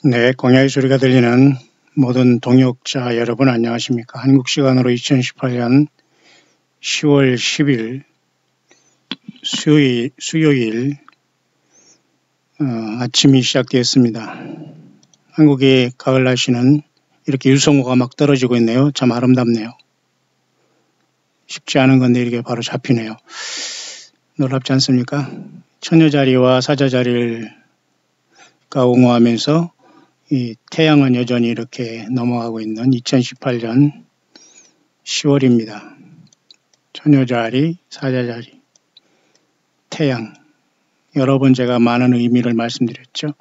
네, 광야의 소리가 들리는 모든 동역자 여러분 안녕하십니까? 한국 시간으로 2018년 10월 10일 수요일 아침이 시작되었습니다. 한국의 가을 날씨는 이렇게 유성호가 막 떨어지고 있네요. 참 아름답네요. 쉽지 않은 건데 이렇게 바로 잡히네요. 놀랍지 않습니까? 처녀자리와 사자자리를 옹호하면서 이 태양은 여전히 이렇게 넘어가고 있는 2018년 10월입니다. 처녀자리, 사자자리, 태양. 여러 번 제가 많은 의미를 말씀드렸죠.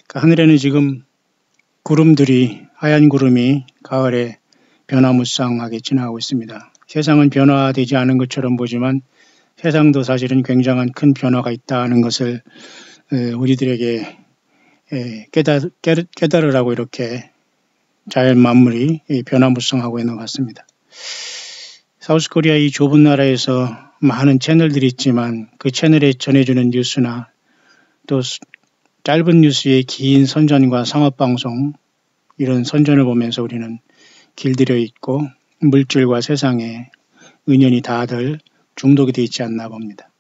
그러니까 하늘에는 지금 구름들이, 하얀 구름이 가을에 변화무쌍하게 지나가고 있습니다. 세상은 변화되지 않은 것처럼 보지만 세상도 사실은 굉장한 큰 변화가 있다는 것을 우리들에게 깨달으라고 이렇게 자연 만물이 변화무쌍하고 있는 것 같습니다. 사우스코리아 이 좁은 나라에서 많은 채널들이 있지만 그 채널에 전해주는 뉴스나 또 짧은 뉴스의 긴 선전과 상업방송 이런 선전을 보면서 우리는 길들여 있고 물질과 세상에 은연히 다들 중독이 되어 있지 않나 봅니다.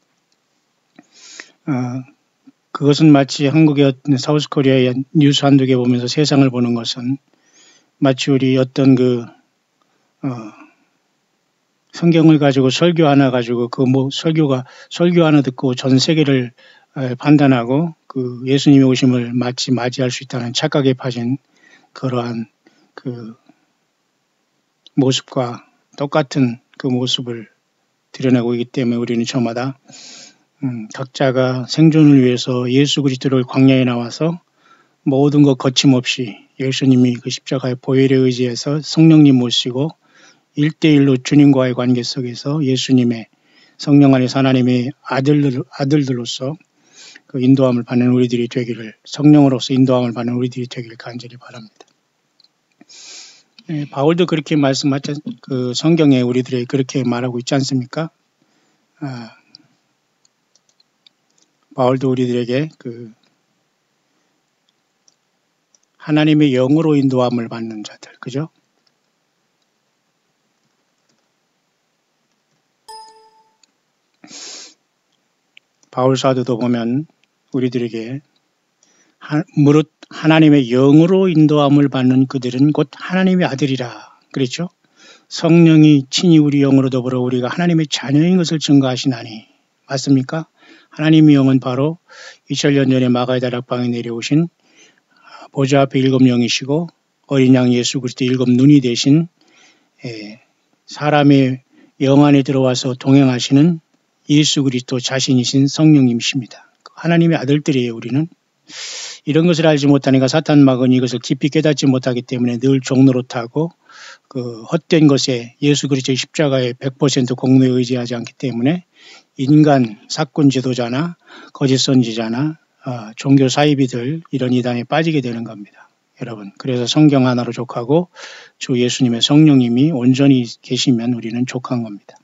그것은 마치 한국의 사우스코리아의 뉴스 한두 개 보면서 세상을 보는 것은 마치 우리 어떤 성경을 가지고 설교 하나 가지고 설교 하나 듣고 전 세계를 판단하고 그 예수님의 오심을 마치 맞이할 수 있다는 착각에 빠진 그러한 그 모습과 똑같은 그 모습을 드러내고 있기 때문에 우리는 저마다 각자가 생존을 위해서 예수 그리스도를 광야에 나와서 모든 것 거침없이 예수님이 그 십자가의 보혈에 의지해서 성령님 모시고 1대1로 주님과의 관계 속에서 예수님의 성령 안에서 하나님의 아들들로서 그 인도함을 받는 우리들이 되기를, 성령으로서 인도함을 받는 우리들이 되기를 간절히 바랍니다. 바울도 그렇게 말씀하지, 그 성경에 우리들에게 그렇게 말하고 있지 않습니까? 바울도 우리들에게 그 하나님의 영으로 인도함을 받는 자들, 그죠? 바울 사도도 보면 우리들에게 무릇 하나님의 영으로 인도함을 받는 그들은 곧 하나님의 아들이라 그랬죠. 성령이 친히 우리 영으로 더불어 우리가 하나님의 자녀인 것을 증거하시나니 맞습니까? 하나님의 영은 바로 2000년 전에 마가의 다락방에 내려오신 보좌 앞에 일곱 영이시고 어린 양 예수 그리스도 일곱 눈이 되신 사람의 영 안에 들어와서 동행하시는 예수 그리스도 자신이신 성령님이십니다. 하나님의 아들들이에요. 우리는 이런 것을 알지 못하니까 사탄막은 이것을 깊이 깨닫지 못하기 때문에 늘 종노릇하고 그 헛된 것에 예수 그리스도의 십자가에 100% 공로에 의지하지 않기 때문에 인간 사건 지도자나 거짓 선지자나 종교 사이비들 이런 이단에 빠지게 되는 겁니다. 여러분, 그래서 성경 하나로 족하고 주 예수님의 성령님이 온전히 계시면 우리는 족한 겁니다.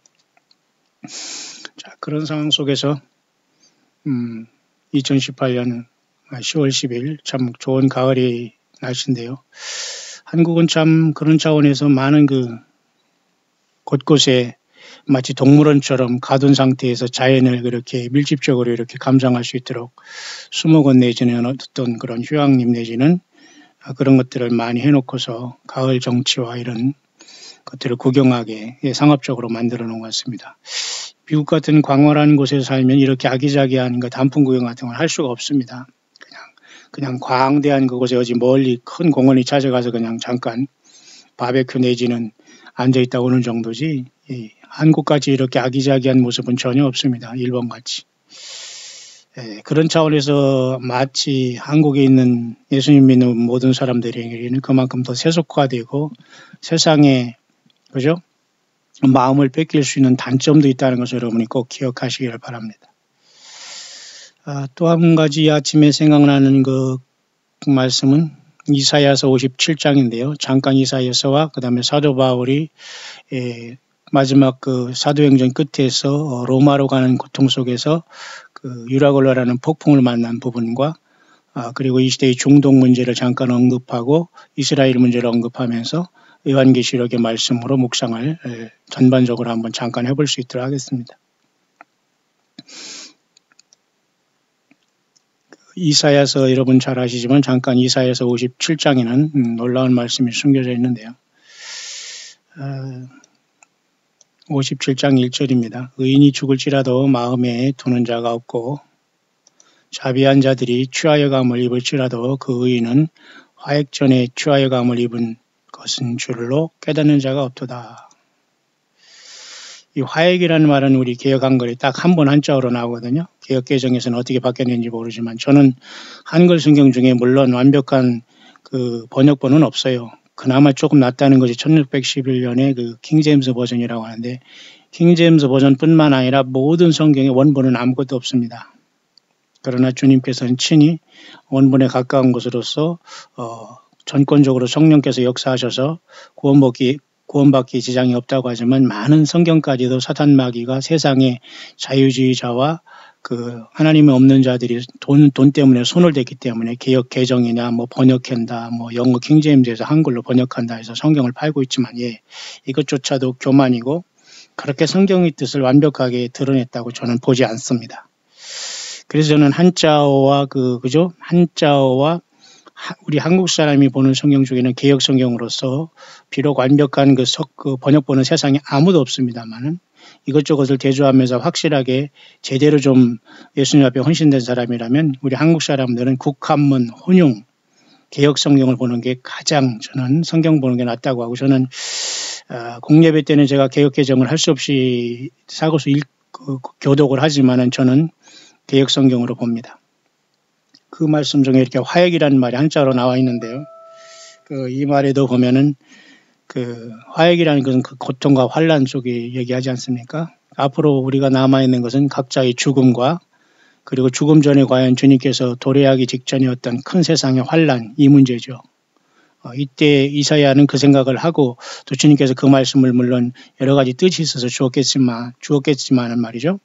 자, 그런 상황 속에서 2018년 10월 10일 참 좋은 가을이 날씨인데요. 한국은 참 그런 차원에서 많은 곳곳에 마치 동물원처럼 가둔 상태에서 자연을 그렇게 밀집적으로 이렇게 감상할 수 있도록 수목원 내지는 어떤 그런 휴양림 내지는 그런 것들을 많이 해놓고서 가을 정치와 이런 것들을 구경하게 상업적으로 만들어 놓은 것 같습니다. 미국 같은 광활한 곳에서 살면 이렇게 아기자기한 단풍 구경 같은 걸 할 수가 없습니다. 그냥 광대한 그곳에 어디 멀리 큰 공원에 찾아가서 그냥 잠깐 바베큐 내지는 앉아있다 오는 정도지 한국같이 이렇게 아기자기한 모습은 전혀 없습니다. 일본같이. 그런 차원에서 마치 한국에 있는 예수님 믿는 모든 사람들에게는 그만큼 더 세속화되고 세상에 그죠? 마음을 뺏길 수 있는 단점도 있다는 것을 여러분이 꼭 기억하시기를 바랍니다. 또 한 가지 아침에 생각나는 그 말씀은 이사야서 57장인데요. 잠깐 이사야서와 그 다음에 사도 바울이 마지막 그 사도행전 끝에서 로마로 가는 고통 속에서 그 유라굴라라는 폭풍을 만난 부분과 그리고 이 시대의 중동 문제를 잠깐 언급하고 이스라엘 문제를 언급하면서 요한계시록의 말씀으로 묵상을 전반적으로 한번 잠깐 해볼 수 있도록 하겠습니다. 이사야서 여러분 잘 아시지만 잠깐 이사야서 57장에는 놀라운 말씀이 숨겨져 있는데요. 57장 1절입니다. 의인이 죽을지라도 마음에 두는 자가 없고 자비한 자들이 취하여감을 입을지라도 그 의인은 화액전에 취하여감을 입은 것은 줄로 깨닫는 자가 없도다. 이 화액이라는 말은 우리 개역 한글이 딱 한 번 한자어로 나오거든요. 개역 개정에서는 어떻게 바뀌었는지 모르지만 저는 한글 성경 중에 물론 완벽한 그 번역본은 없어요. 그나마 조금 낫다는 것이 1611년에 그 킹제임스 버전이라고 하는데 킹제임스 버전뿐만 아니라 모든 성경의 원본은 아무것도 없습니다. 그러나 주님께서는 친히 원본에 가까운 것으로서 전권적으로 성령께서 역사하셔서 구원받기 지장이 없다고 하지만 많은 성경까지도 사탄 마귀가 세상의 자유주의자와 그 하나님이 없는 자들이 돈 때문에 손을 댔기 때문에 개역 개정이냐 뭐 번역한다 뭐 영어 킹제임스에서 한글로 번역한다 해서 성경을 팔고 있지만 이것조차도 교만이고 그렇게 성경의 뜻을 완벽하게 드러냈다고 저는 보지 않습니다. 그래서 저는 한자어와 한자어와 우리 한국 사람이 보는 성경 중에는 개역 성경으로서 비록 완벽한 그 번역본은 세상에 아무도 없습니다만은 이것저것을 대조하면서 확실하게 제대로 좀 예수님 앞에 헌신된 사람이라면 우리 한국 사람들은 국한문, 혼용, 개역 성경을 보는 게 가장 저는 성경 보는 게 낫다고 하고 저는 공예배 때는 제가 개역 개정을 할 수 없이 사고서 교독을 하지만은 저는 개역 성경으로 봅니다. 그 말씀 중에 이렇게 화액이라는 말이 한자로 나와 있는데요. 이 말에도 보면은 화액이라는 것은 그 고통과 환란 쪽이 얘기하지 않습니까? 앞으로 우리가 남아있는 것은 각자의 죽음과 그리고 죽음 전에 과연 주님께서 도래하기 직전이었던 큰 세상의 환란 이 문제죠. 이때 이사야는 그 생각을 하고 또 주님께서 그 말씀을 물론 여러 가지 뜻이 있어서 주었겠지만은 말이죠.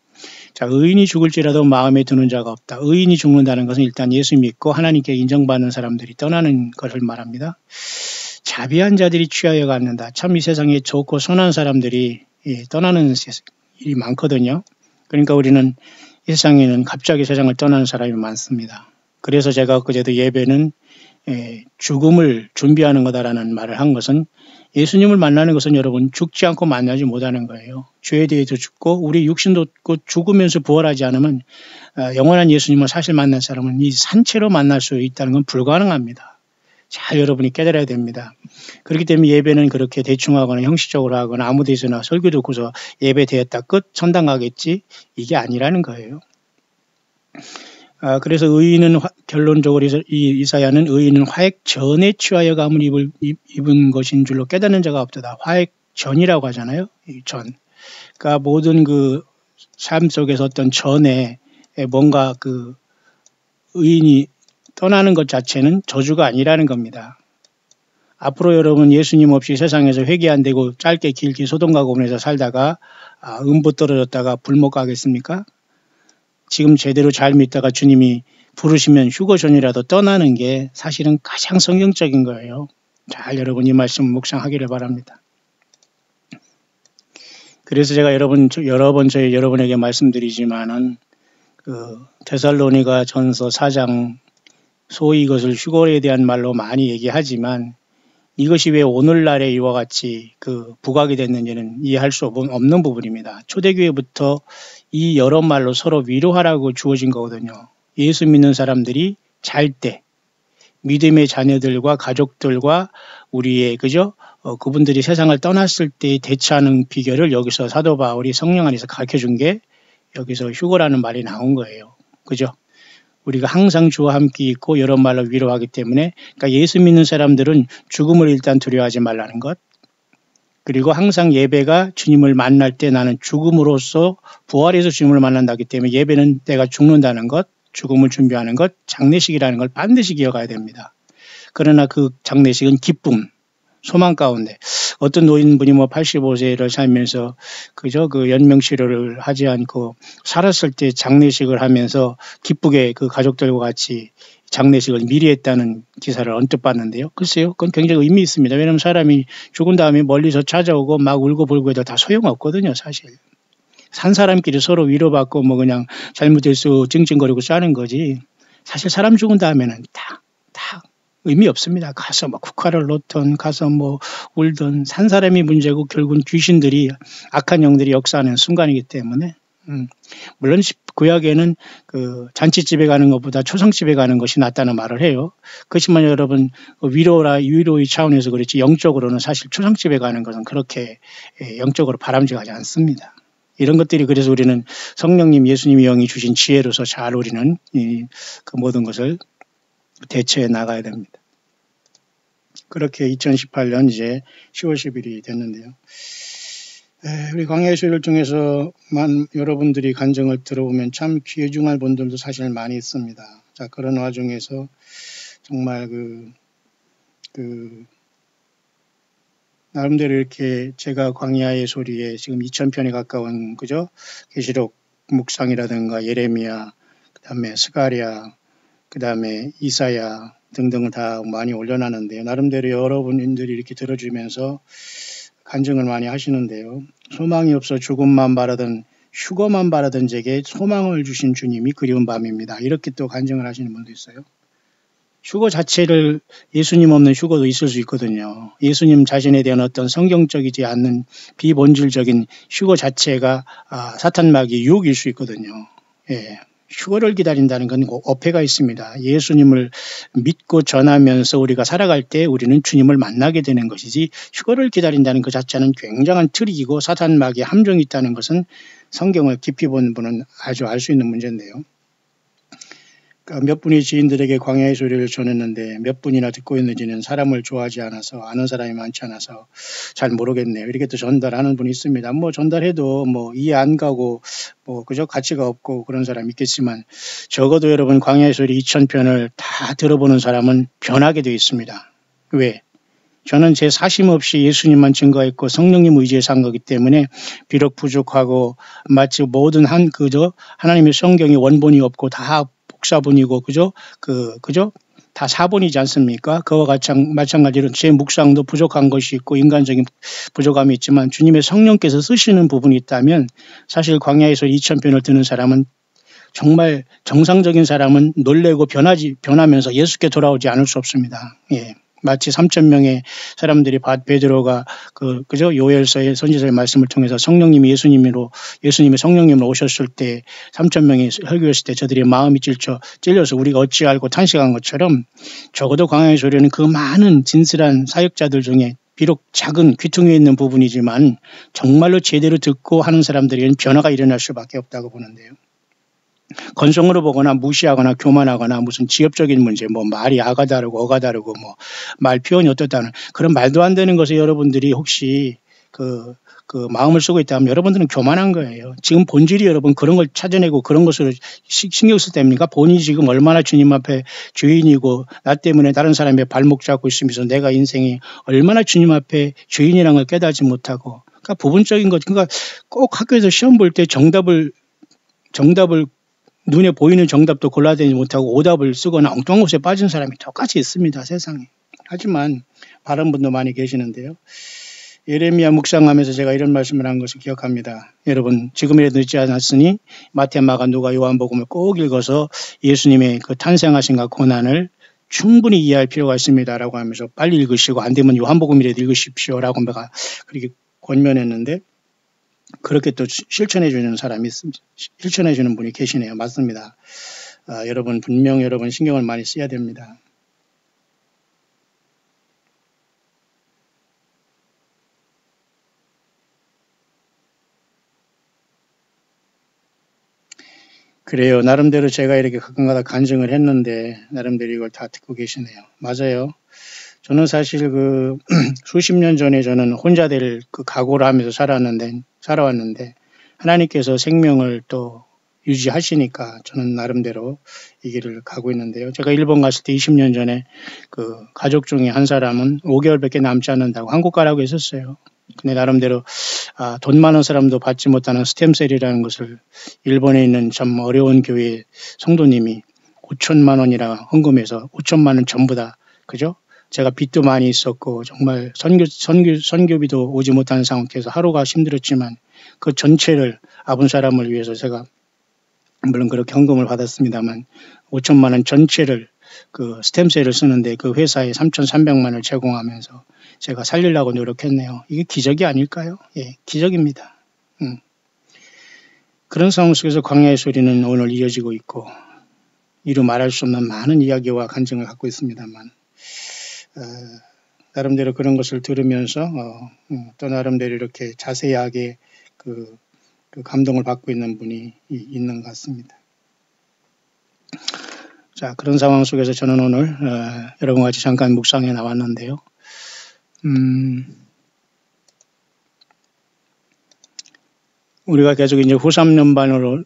자, 의인이 죽을지라도 마음에 드는 자가 없다. 의인이 죽는다는 것은 일단 예수 믿고 하나님께 인정받는 사람들이 떠나는 것을 말합니다. 자비한 자들이 취하여 갖는다. 참 이 세상에 좋고 선한 사람들이 떠나는 일이 많거든요. 그러니까 우리는 이 세상에는 갑자기 세상을 떠나는 사람이 많습니다. 그래서 제가 그제도 예배는 죽음을 준비하는 거다라는 말을 한 것은 예수님을 만나는 것은 여러분 죽지 않고 만나지 못하는 거예요. 죄에 대해서 죽고 우리 육신도 죽으면서 부활하지 않으면 영원한 예수님을 사실 만난 사람은 이 산채로 만날 수 있다는 건 불가능합니다. 잘 여러분이 깨달아야 됩니다. 그렇기 때문에 예배는 그렇게 대충 하거나 형식적으로 하거나 아무 데서나 설교 듣고서 예배 되었다 끝 천당 가겠지 이게 아니라는 거예요. 그래서 의인은 결론적으로 이사야는 의인은 화액 전에 취하여 감을 입은 것인 줄로 깨닫는 자가 없도다. 화액 전이라고 하잖아요. 이 전. 그러니까 모든 그 삶 속에서 어떤 전에 뭔가 그 의인이 떠나는 것 자체는 저주가 아니라는 겁니다. 앞으로 여러분 예수님 없이 세상에서 회개 안 되고 짧게 길게 소돔과 고모라에서 살다가 음부 떨어졌다가 불못 가겠습니까? 지금 제대로 잘 믿다가 주님이 부르시면 휴거 전이라도 떠나는 게 사실은 가장 성경적인 거예요. 잘 여러분 이 말씀 묵상하기를 바랍니다. 그래서 제가 여러 번 여러분에게 말씀드리지만은 데살로니가 전서 4장 소위 이것을 휴거에 대한 말로 많이 얘기하지만 이것이 왜 오늘날에 이와 같이 부각이 됐는지는 이해할 수 없는 부분입니다. 초대교회부터 이 여러 말로 서로 위로하라고 주어진 거거든요. 예수 믿는 사람들이 잘 때 믿음의 자녀들과 가족들과 우리의 그분들이 세상을 떠났을 때 대처하는 비결을 여기서 사도 바울이 성령 안에서 가르쳐준 게 여기서 휴거라는 말이 나온 거예요. 그죠? 우리가 항상 주와 함께 있고 여러 말로 위로하기 때문에 그러니까 예수 믿는 사람들은 죽음을 일단 두려워하지 말라는 것. 그리고 항상 예배가 주님을 만날 때 나는 죽음으로써 부활해서 주님을 만난다기 때문에 예배는 내가 죽는다는 것, 죽음을 준비하는 것, 장례식이라는 걸 반드시 기억해야 됩니다. 그러나 그 장례식은 기쁨, 소망 가운데 어떤 노인분이 85세를 살면서 그 연명치료를 하지 않고 살았을 때 장례식을 하면서 기쁘게 그 가족들과 같이 장례식을 미리 했다는 기사를 언뜻 봤는데요. 글쎄요, 그건 굉장히 의미 있습니다. 왜냐하면 사람이 죽은 다음에 멀리서 찾아오고 막 울고불고 해도 다 소용없거든요, 사실. 산 사람끼리 서로 위로받고 뭐 그냥 잘못했어 찡찡거리고 싸는 거지. 사실 사람 죽은 다음에는 다 의미 없습니다. 가서 뭐 국화를 놓던 가서 뭐 울던 산 사람이 문제고 결국은 귀신들이 악한 영들이 역사하는 순간이기 때문에 물론 구약에는 그 잔치집에 가는 것보다 초상집에 가는 것이 낫다는 말을 해요. 그렇지만 여러분 위로의 차원에서 그렇지 영적으로는 사실 초상집에 가는 것은 그렇게 영적으로 바람직하지 않습니다. 이런 것들이 그래서 우리는 성령님 예수님의 영이 주신 지혜로서 잘 우리는 그 모든 것을 대처해 나가야 됩니다. 그렇게 2018년 이제 10월 10일이 됐는데요. 우리 광야의 소리를 통해서 여러분들이 간증을 들어보면 참 귀중할 분들도 사실 많이 있습니다. 자, 그런 와중에서 정말 나름대로 이렇게 제가 광야의 소리에 지금 2000편에 가까운 그죠? 계시록 묵상이라든가 예레미야, 그다음에 스가랴, 그다음에 이사야 등등을 다 많이 올려놨는데요. 나름대로 여러분들이 이렇게 들어주면서 간증을 많이 하시는데요. 소망이 없어 죽음만 바라던 휴거만 바라던 제게 소망을 주신 주님이 그리운 밤입니다. 이렇게 또 간증을 하시는 분도 있어요. 휴거 자체를 예수님 없는 휴거도 있을 수 있거든요. 예수님 자신에 대한 어떤 성경적이지 않는 비본질적인 휴거 자체가 사탄 마귀의 유혹일 수 있거든요. 예. 휴거를 기다린다는 건 어폐가 있습니다. 예수님을 믿고 전하면서 우리가 살아갈 때 우리는 주님을 만나게 되는 것이지 휴거를 기다린다는 그 자체는 굉장한 트릭이고 사탄 마귀의 함정이 있다는 것은 성경을 깊이 본 분은 아주 알 수 있는 문제인데요. 몇 분이 지인들에게 광야의 소리를 전했는데 몇 분이나 듣고 있는지는 사람을 좋아하지 않아서 아는 사람이 많지 않아서 잘 모르겠네요. 이렇게 또 전달하는 분이 있습니다. 뭐 전달해도 뭐 이해 안 가고 뭐 그저 가치가 없고 그런 사람이 있겠지만 적어도 여러분 광야의 소리 2000편을 다 들어보는 사람은 변하게 되어 있습니다. 왜? 저는 제 사심 없이 예수님만 증거했고 성령님 의지에 산 거기 때문에 비록 부족하고 마치 모든 하나님의 성경의 원본이 없고 다 복사본이고 그죠? 다 사본이지 않습니까? 그와 마찬가지로 제 묵상도 부족한 것이 있고 인간적인 부족함이 있지만 주님의 성령께서 쓰시는 부분이 있다면 사실 광야에서 2000편을 듣는 사람은 정말 정상적인 사람은 놀래고 변하면서 예수께 돌아오지 않을 수 없습니다. 예. 마치 3,000명의 사람들이 베드로가 그죠? 요엘서의 선지서의 말씀을 통해서 예수님의 성령님으로 오셨을 때 3,000명이 설교했을 때 저들의 마음이 찔려서 우리가 어찌 알고 탄식한 것처럼 적어도 광야의 소리는 그 많은 진실한 사역자들 중에 비록 작은 귀퉁이에 있는 부분이지만 정말로 제대로 듣고 하는 사람들에게는 변화가 일어날 수밖에 없다고 보는데요. 건성으로 보거나 무시하거나 교만하거나 무슨 지엽적인 문제, 뭐 말이 아가 다르고 어가 다르고 뭐 말 표현이 어떻다는 그런 말도 안 되는 것에 여러분들이 혹시 그 마음을 쓰고 있다면 여러분들은 교만한 거예요. 지금 본질이 여러분 그런 걸 찾아내고 그런 것으로 신경 쓸 때입니까? 본인이 지금 얼마나 주님 앞에 주인이고 나 때문에 다른 사람의 발목 잡고 있으면서 내가 인생이 얼마나 주님 앞에 주인이라는 걸 깨닫지 못하고 그러니까 부분적인 것 그러니까 꼭 학교에서 시험 볼 때 정답을 눈에 보이는 정답도 골라내지 못하고 오답을 쓰거나 엉뚱한 곳에 빠진 사람이 똑같이 있습니다. 세상에. 하지만 바른 분도 많이 계시는데요. 예레미야 묵상하면서 제가 이런 말씀을 한 것을 기억합니다. 여러분 지금이라도 늦지 않았으니 마태, 마가, 누가, 요한복음을 꼭 읽어서 예수님의 그 탄생하신과 고난을 충분히 이해할 필요가 있습니다라고 하면서 빨리 읽으시고 안 되면 요한복음이라도 읽으십시오라고 내가 그렇게 권면했는데 그렇게 또 실천해주는 사람이 있습니다. 실천해주는 분이 계시네요. 맞습니다. 여러분 분명 여러분 신경을 많이 써야 됩니다. 그래요. 나름대로 제가 이렇게 가끔가다 간증을 했는데 나름대로 이걸 다 듣고 계시네요. 맞아요. 저는 사실 수십 년 전에 저는 혼자 될 각오를 하면서 살아왔는데 하나님께서 생명을 또 유지하시니까 저는 나름대로 이 길을 가고 있는데요. 제가 일본 갔을 때 20년 전에 가족 중에 한 사람은 5개월밖에 남지 않는다고 한국 가라고 했었어요. 근데 나름대로 돈 많은 사람도 받지 못하는 스템셀이라는 것을 일본에 있는 참 어려운 교회 성도님이 5천만 원이라 헌금해서 5천만 원 전부 다, 그죠? 제가 빚도 많이 있었고 정말 선교비도 오지 못하는 상태에서 하루가 힘들었지만 그 전체를 아픈 사람을 위해서 제가 물론 그렇게 헌금을 받았습니다만 5천만 원 전체를 그 스템셀을 쓰는데 그 회사에 3,300만 원을 제공하면서 제가 살리려고 노력했네요. 이게 기적이 아닐까요? 예, 기적입니다. 그런 상황 속에서 광야의 소리는 오늘 이어지고 있고 이루 말할 수 없는 많은 이야기와 간증을 갖고 있습니다만 나름대로 그런 것을 들으면서 또 나름대로 이렇게 자세하게 그 감동을 받고 있는 분이 있는 것 같습니다. 자, 그런 상황 속에서 저는 오늘 여러분과 같이 잠깐 묵상해 나왔는데요. 우리가 계속 이제 후3년반으로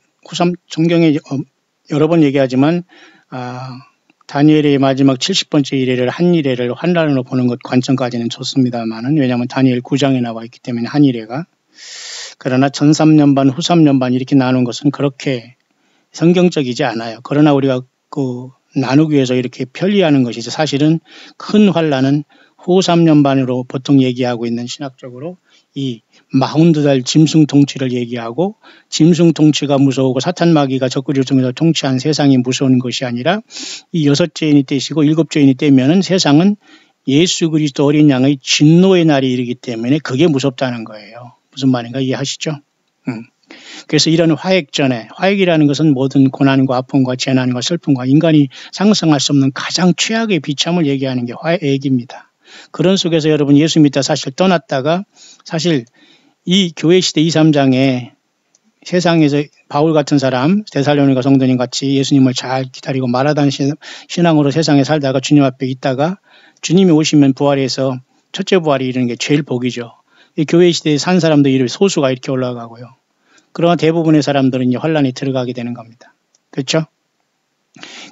성경에 여러 번 얘기하지만 다니엘의 마지막 70번째 이래를 한 이래를 환란으로 보는 것 관점까지는 좋습니다만은 왜냐하면 다니엘 9장에 나와 있기 때문에 한 이래가 그러나 전 3년반 후 3년반 이렇게 나눈 것은 그렇게 성경적이지 않아요. 그러나 우리가 그 나누기 위해서 이렇게 편리하는 것이죠. 사실은 큰 환란은 후 3년반으로 보통 얘기하고 있는 신학적으로 이 42달 짐승 통치를 얘기하고 짐승 통치가 무서우고 사탄 마귀가 적그리를 통해서 통치한 세상이 무서운 것이 아니라 이 6죄인이 떼시고 7죄인이 떼면은 세상은 예수 그리스도 어린 양의 진노의 날이 이르기 때문에 그게 무섭다는 거예요. 무슨 말인가 이해하시죠? 그래서 이런 화액전에 화액이라는 것은 모든 고난과 아픔과 재난과 슬픔과 인간이 상상할 수 없는 가장 최악의 비참을 얘기하는 게 화액입니다. 그런 속에서 여러분 예수 믿다 사실 떠났다가 사실 이 교회 시대 2, 3장에 세상에서 바울 같은 사람 데살로니가 성도님 같이 예수님을 잘 기다리고 말하던 신앙으로 세상에 살다가 주님 앞에 있다가 주님이 오시면 부활해서 첫째 부활이 이르는 게 제일 복이죠. 이 교회 시대에 산 사람들 이름이 소수가 이렇게 올라가고요. 그러나 대부분의 사람들은 이제 환란에 들어가게 되는 겁니다. 그렇죠?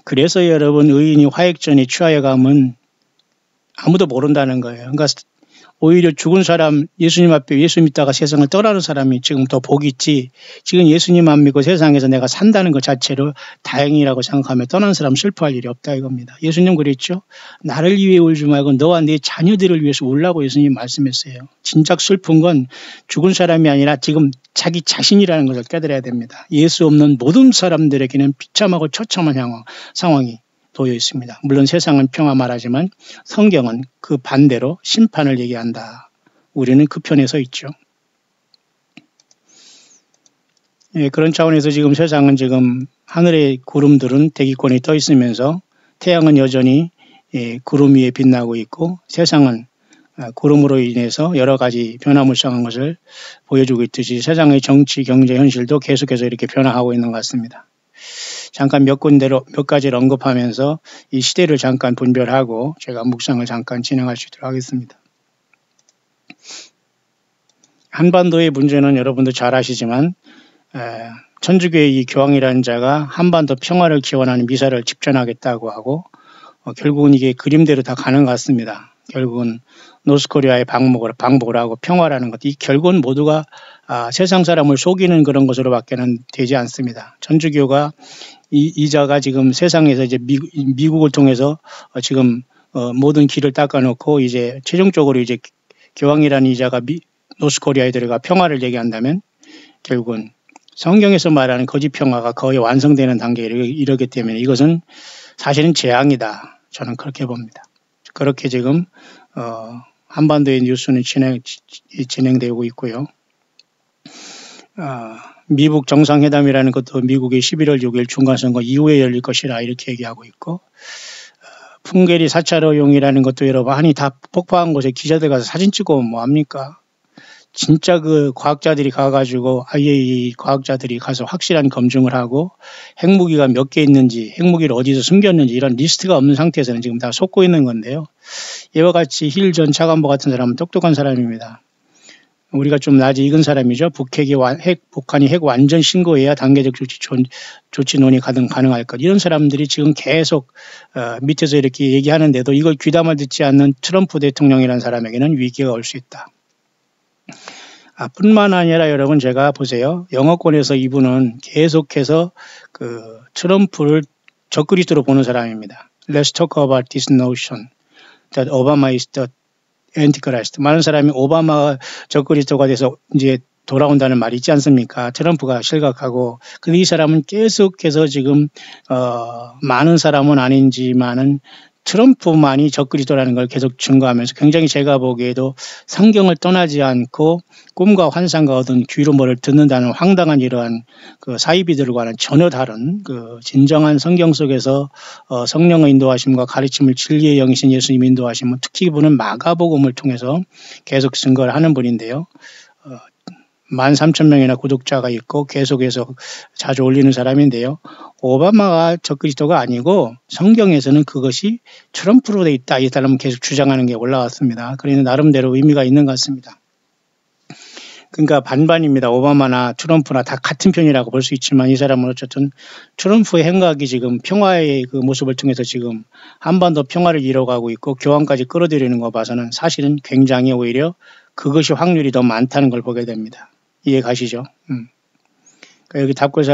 그래서 여러분 의인이 화액전에 취하여 가면 아무도 모른다는 거예요. 그러니까 오히려 죽은 사람 예수님 앞에 예수 믿다가 세상을 떠나는 사람이 지금 더 복이 있지 지금 예수님 안 믿고 세상에서 내가 산다는 것 자체로 다행이라고 생각하며 떠난 사람 슬퍼할 일이 없다 이겁니다. 예수님 그랬죠. 나를 위해 울지 말고 너와 네 자녀들을 위해서 울라고 예수님 말씀했어요. 진작 슬픈 건 죽은 사람이 아니라 지금 자기 자신이라는 것을 깨달아야 됩니다. 예수 없는 모든 사람들에게는 비참하고 처참한 상황이 도여 있습니다. 물론 세상은 평화 말하지만 성경은 그 반대로 심판을 얘기한다. 우리는 그 편에 서 있죠. 예, 그런 차원에서 지금 세상은 지금 하늘의 구름들은 대기권에 떠 있으면서 태양은 여전히 구름 위에 빛나고 있고 세상은 구름으로 인해서 여러 가지 변화무쌍한 것을 보여주고 있듯이 세상의 정치, 경제, 현실도 계속해서 이렇게 변화하고 있는 것 같습니다. 잠깐 몇 가지를 언급하면서 이 시대를 잠깐 분별하고 제가 묵상을 잠깐 진행할 수 있도록 하겠습니다. 한반도의 문제는 여러분도 잘 아시지만 천주교의 이 교황이라는 자가 한반도 평화를 기원하는 미사를 집전하겠다고 하고 결국은 이게 그림대로 다 가는 것 같습니다. 결국은 노스코리아에 방목을 하고 평화라는 것, 이 결국은 모두가 세상 사람을 속이는 그런 것으로밖에는 되지 않습니다. 천주교가 이자가 지금 세상에서 이제 미국을 통해서 지금 모든 길을 닦아놓고 이제 최종적으로 이제 교황이라는 이자가 노스코리아에 들어가 평화를 얘기한다면 결국은 성경에서 말하는 거짓 평화가 거의 완성되는 단계에 이르기 때문에 이것은 사실은 재앙이다. 저는 그렇게 봅니다. 그렇게 지금 한반도의 뉴스는 진행되고 있고요. 미국 정상회담이라는 것도 미국의 11월 6일 중간선거 이후에 열릴 것이라 이렇게 얘기하고 있고 풍계리 4차 허용이라는 것도 여러분 한이 다 폭파한 곳에 기자들 가서 사진 찍고 뭐합니까? 진짜 그 과학자들이 가가지고 IAEA 과학자들이 가서 확실한 검증을 하고 핵무기가 몇 개 있는지 핵무기를 어디서 숨겼는지 이런 리스트가 없는 상태에서는 지금 다 속고 있는 건데요. 이와 같이 힐 전 차관보 같은 사람은 똑똑한 사람입니다. 우리가 좀 나지 익은 사람이죠. 북한이 핵 완전 신고해야 단계적 조치 논의 가능할 것. 이런 사람들이 지금 계속 밑에서 이렇게 얘기하는데도 이걸 귀담아 듣지 않는 트럼프 대통령이라는 사람에게는 위기가 올 수 있다. 뿐만 아니라 여러분 제가 보세요. 영어권에서 이분은 계속해서 그 트럼프를 적그리스도로 보는 사람입니다. Let's talk about this notion that Obama is the Antichrist. 많은 사람이 오바마가 적그리스도가 돼서 이제 돌아온다는 말이 있지 않습니까? 트럼프가 실각하고. 근데 이 사람은 계속해서 지금 많은 사람은 아닌지만은 트럼프만이 적그리스도라는 걸 계속 증거하면서 굉장히 제가 보기에도 성경을 떠나지 않고 꿈과 환상과 얻은 귀로 뭐를 듣는다는 황당한 이러한 그 사이비들과는 전혀 다른 그 진정한 성경 속에서 성령의 인도하심과 가르침을 진리의 영이신 예수님 인도하심은 특히 이분은 마가복음을 통해서 계속 증거를 하는 분인데요. 13,000명이나 구독자가 있고 계속해서 자주 올리는 사람인데요. 오바마가 적그리스도가 아니고 성경에서는 그것이 트럼프로 돼 있다. 이 사람은 계속 주장하는 게 올라왔습니다. 그러니 나름대로 의미가 있는 것 같습니다. 그러니까 반반입니다. 오바마나 트럼프나 다 같은 편이라고 볼 수 있지만 이 사람은 어쨌든 트럼프의 행각이 지금 평화의 그 모습을 통해서 지금 한반도 평화를 이뤄가고 있고 교황까지 끌어들이는 거 봐서는 사실은 굉장히 오히려 그것이 확률이 더 많다는 걸 보게 됩니다. 이해 가시죠? 그러니까 여기 댓글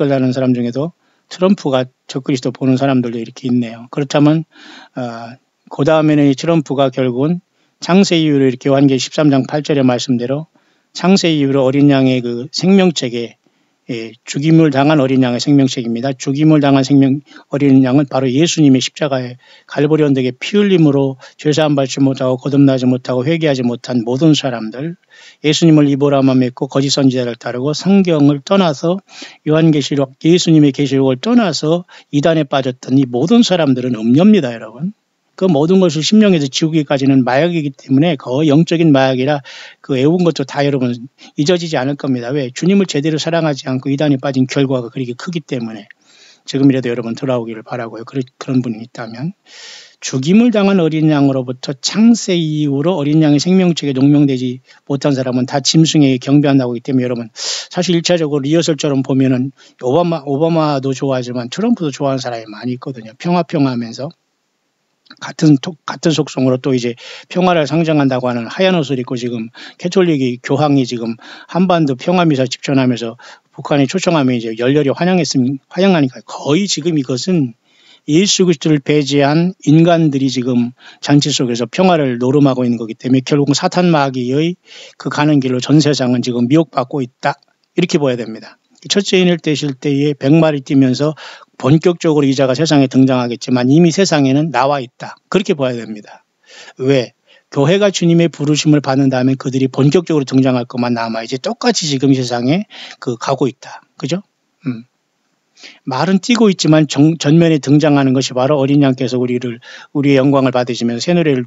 다는 사람 중에도 트럼프가 적그리스도 보는 사람들도 이렇게 있네요. 그렇다면 그 다음에는 이 트럼프가 결국은 창세 이후로 이렇게 요한계시록 13장 8절의 말씀대로 창세 이후로 어린 양의 그 생명책에 죽임을 당한 어린 양의 생명책입니다. 죽임을 당한 어린 양은 바로 예수님의 십자가에 갈보리 언덕에 피 흘림으로 죄사함 받지 못하고 거듭나지 못하고 회개하지 못한 모든 사람들, 예수님을 이보라만 믿고 거짓 선지자를 따르고 성경을 떠나서 요한계시록 예수님의 계시록을 떠나서 이단에 빠졌던 이 모든 사람들은 음녀입니다, 여러분. 그 모든 것을 심령에서 지우기까지는 마약이기 때문에 거의 영적인 마약이라 그 애운 것도 다 여러분 잊어지지 않을 겁니다. 왜? 주님을 제대로 사랑하지 않고 이단에 빠진 결과가 그렇게 크기 때문에 지금이라도 여러분 돌아오기를 바라고요. 그런 분이 있다면. 죽임을 당한 어린 양으로부터 창세 이후로 어린 양의 생명책에 농명되지 못한 사람은 다 짐승에게 경배한다고 하기 때문에 여러분 사실 1차적으로 리허설처럼 보면은 오바마도 좋아하지만 트럼프도 좋아하는 사람이 많이 있거든요. 평화하면서. 같은 속성으로 또 이제 평화를 상징한다고 하는 하얀 옷을 입고 지금 캐톨릭이 교황이 지금 한반도 평화미사 집전하면서 북한이 초청하면 이제 열렬히 환영하니까 거의 지금 이것은 예수 그리스도를 배제한 인간들이 지금 잔치 속에서 평화를 노름하고 있는 거기 때문에 결국 사탄 마귀의 그 가는 길로 전 세상은 지금 미혹받고 있다. 이렇게 봐야 됩니다. 첫째 인을 떼실 때에 100마리 뛰면서 본격적으로 이자가 세상에 등장하겠지만 이미 세상에는 나와 있다. 그렇게 봐야 됩니다. 왜? 교회가 주님의 부르심을 받는 다음에 그들이 본격적으로 등장할 것만 남아 이제 똑같이 지금 세상에 가고 있다. 그죠? 말은 뛰고 있지만 전면에 등장하는 것이 바로 어린 양께서 우리의 영광을 받으시면서 새 노래를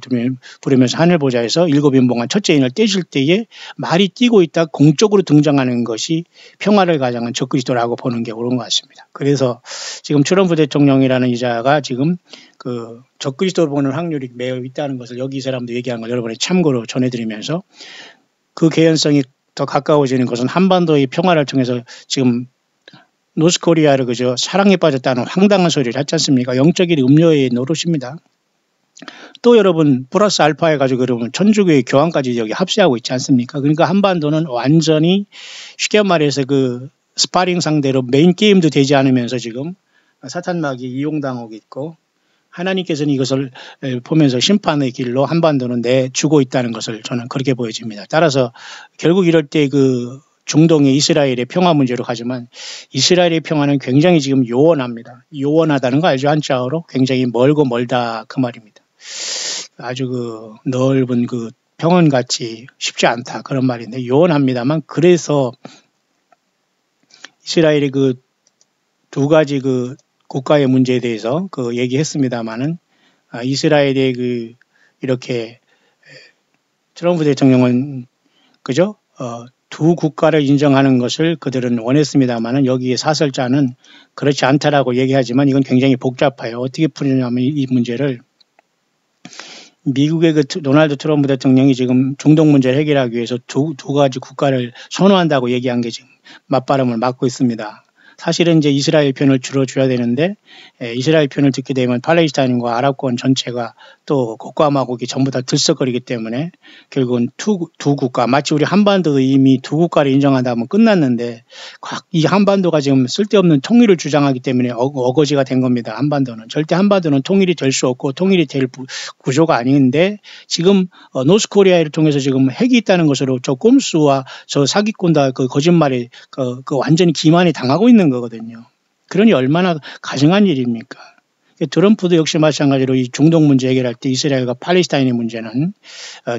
부르면서 하늘 보좌에서 7인봉한 첫째 인을 떼실 때에 말이 뛰고 있다 공적으로 등장하는 것이 평화를 가장한 적그리스도라고 보는 게 옳은 것 같습니다. 그래서 지금 트럼프 대통령이라는 이자가 지금 그 적그리스도로 보는 확률이 매우 있다는 것을 여기 이 사람도 얘기한 걸 여러분이 참고로 전해드리면서 그 개연성이 더 가까워지는 것은 한반도의 평화를 통해서 지금 노스코리아를 그저 사랑에 빠졌다는 황당한 소리를 하지 않습니까? 영적인 음료의 노릇입니다. 또 여러분 플러스 알파 해가지고 여러분 천주교의 교황까지 여기 합세하고 있지 않습니까? 그러니까 한반도는 완전히 쉽게 말해서 그 스파링 상대로 메인 게임도 되지 않으면서 지금 사탄막이 이용당하고 있고 하나님께서는 이것을 보면서 심판의 길로 한반도는 내주고 있다는 것을 저는 그렇게 보여집니다. 따라서 결국 이럴 때 그 중동의 이스라엘의 평화 문제로 가지만 이스라엘의 평화는 굉장히 지금 요원합니다. 요원하다는 거 알죠? 한자어로 굉장히 멀고 멀다 그 말입니다. 아주 그 넓은 그 평원같이 쉽지 않다 그런 말인데 요원합니다만 그래서 이스라엘이 그 두 가지 그 국가의 문제에 대해서 그 얘기했습니다만은 이스라엘의 그 이렇게 트럼프 대통령은 그죠? 두 국가를 인정하는 것을 그들은 원했습니다만은 여기에 사설자는 그렇지 않다라고 얘기하지만 이건 굉장히 복잡해요. 어떻게 풀느냐면 이 문제를 미국의 그 도널드 트럼프 대통령이 지금 중동 문제를 해결하기 위해서 두 가지 국가를 선호한다고 얘기한 게 지금 맞바람을 맞고 있습니다. 사실은 이제 이스라엘 편을 들어줘야 되는데 이스라엘 편을 듣게 되면 팔레스타인과 아랍권 전체가 또 곡과마곡이 전부 다 들썩거리기 때문에 결국은 두 국가, 마치 우리 한반도도 이미 두 국가를 인정한다면 끝났는데 이 한반도가 지금 쓸데없는 통일을 주장하기 때문에 어거지가 된 겁니다. 한반도는 절대 한반도는 통일이 될 수 없고 통일이 될 구조가 아닌데 지금 노스코리아를 통해서 지금 핵이 있다는 것으로 저 꼼수와 저 사기꾼다 그 거짓말에 그 완전히 기만이 당하고 있는 거거든요. 그러니 얼마나 가증한 일입니까? 트럼프도 역시 마찬가지로 이 중동 문제 해결할 때 이스라엘과 팔레스타인의 문제는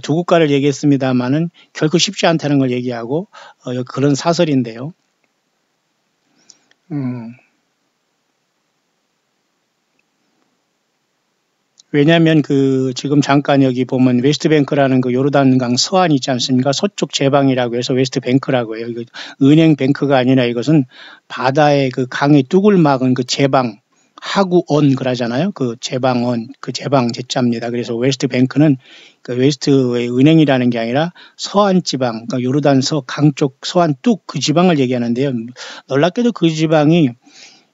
두 국가를 얘기했습니다만은 결코 쉽지 않다는 걸 얘기하고 그런 사설인데요. 왜냐하면 지금 잠깐 여기 보면 웨스트뱅크라는 그 요르단강 서안이 있지 않습니까? 서쪽 제방이라고 해서 웨스트뱅크라고 해요. 은행 뱅크가 아니라 이것은 바다의 그 강의 뚝을 막은 그 제방, 하구언 그러잖아요. 그 제방언, 그 제방 제자입니다. 그래서 웨스트뱅크는 그 웨스트의 은행이라는 게 아니라 서안 지방, 그러니까 요르단 강 쪽 서안 뚝 그 지방을 얘기하는데요. 놀랍게도 그 지방이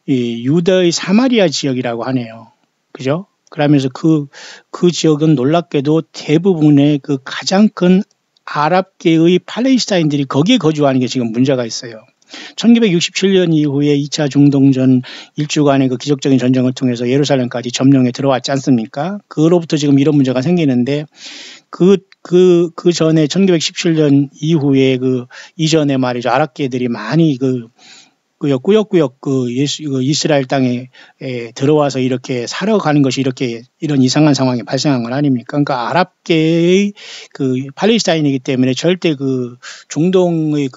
이 유다의 사마리아 지역이라고 하네요. 그죠? 그러면서 그 지역은 놀랍게도 대부분의 그 가장 큰 아랍계의 팔레스타인들이 거기에 거주하는 게 지금 문제가 있어요. 1967년 이후에 2차 중동전 일주간의 그 기적적인 전쟁을 통해서 예루살렘까지 점령에 들어왔지 않습니까? 그로부터 지금 이런 문제가 생기는데 그 전에 1917년 이후에 이전에 말이죠. 아랍계들이 많이 꾸역꾸역 이스라엘 땅에 들어와서 이렇게 살아가는 것이 이런 이상한 상황이 발생한 건 아닙니까? 그러니까 아랍계의 팔레스타인이기 때문에 절대 중동의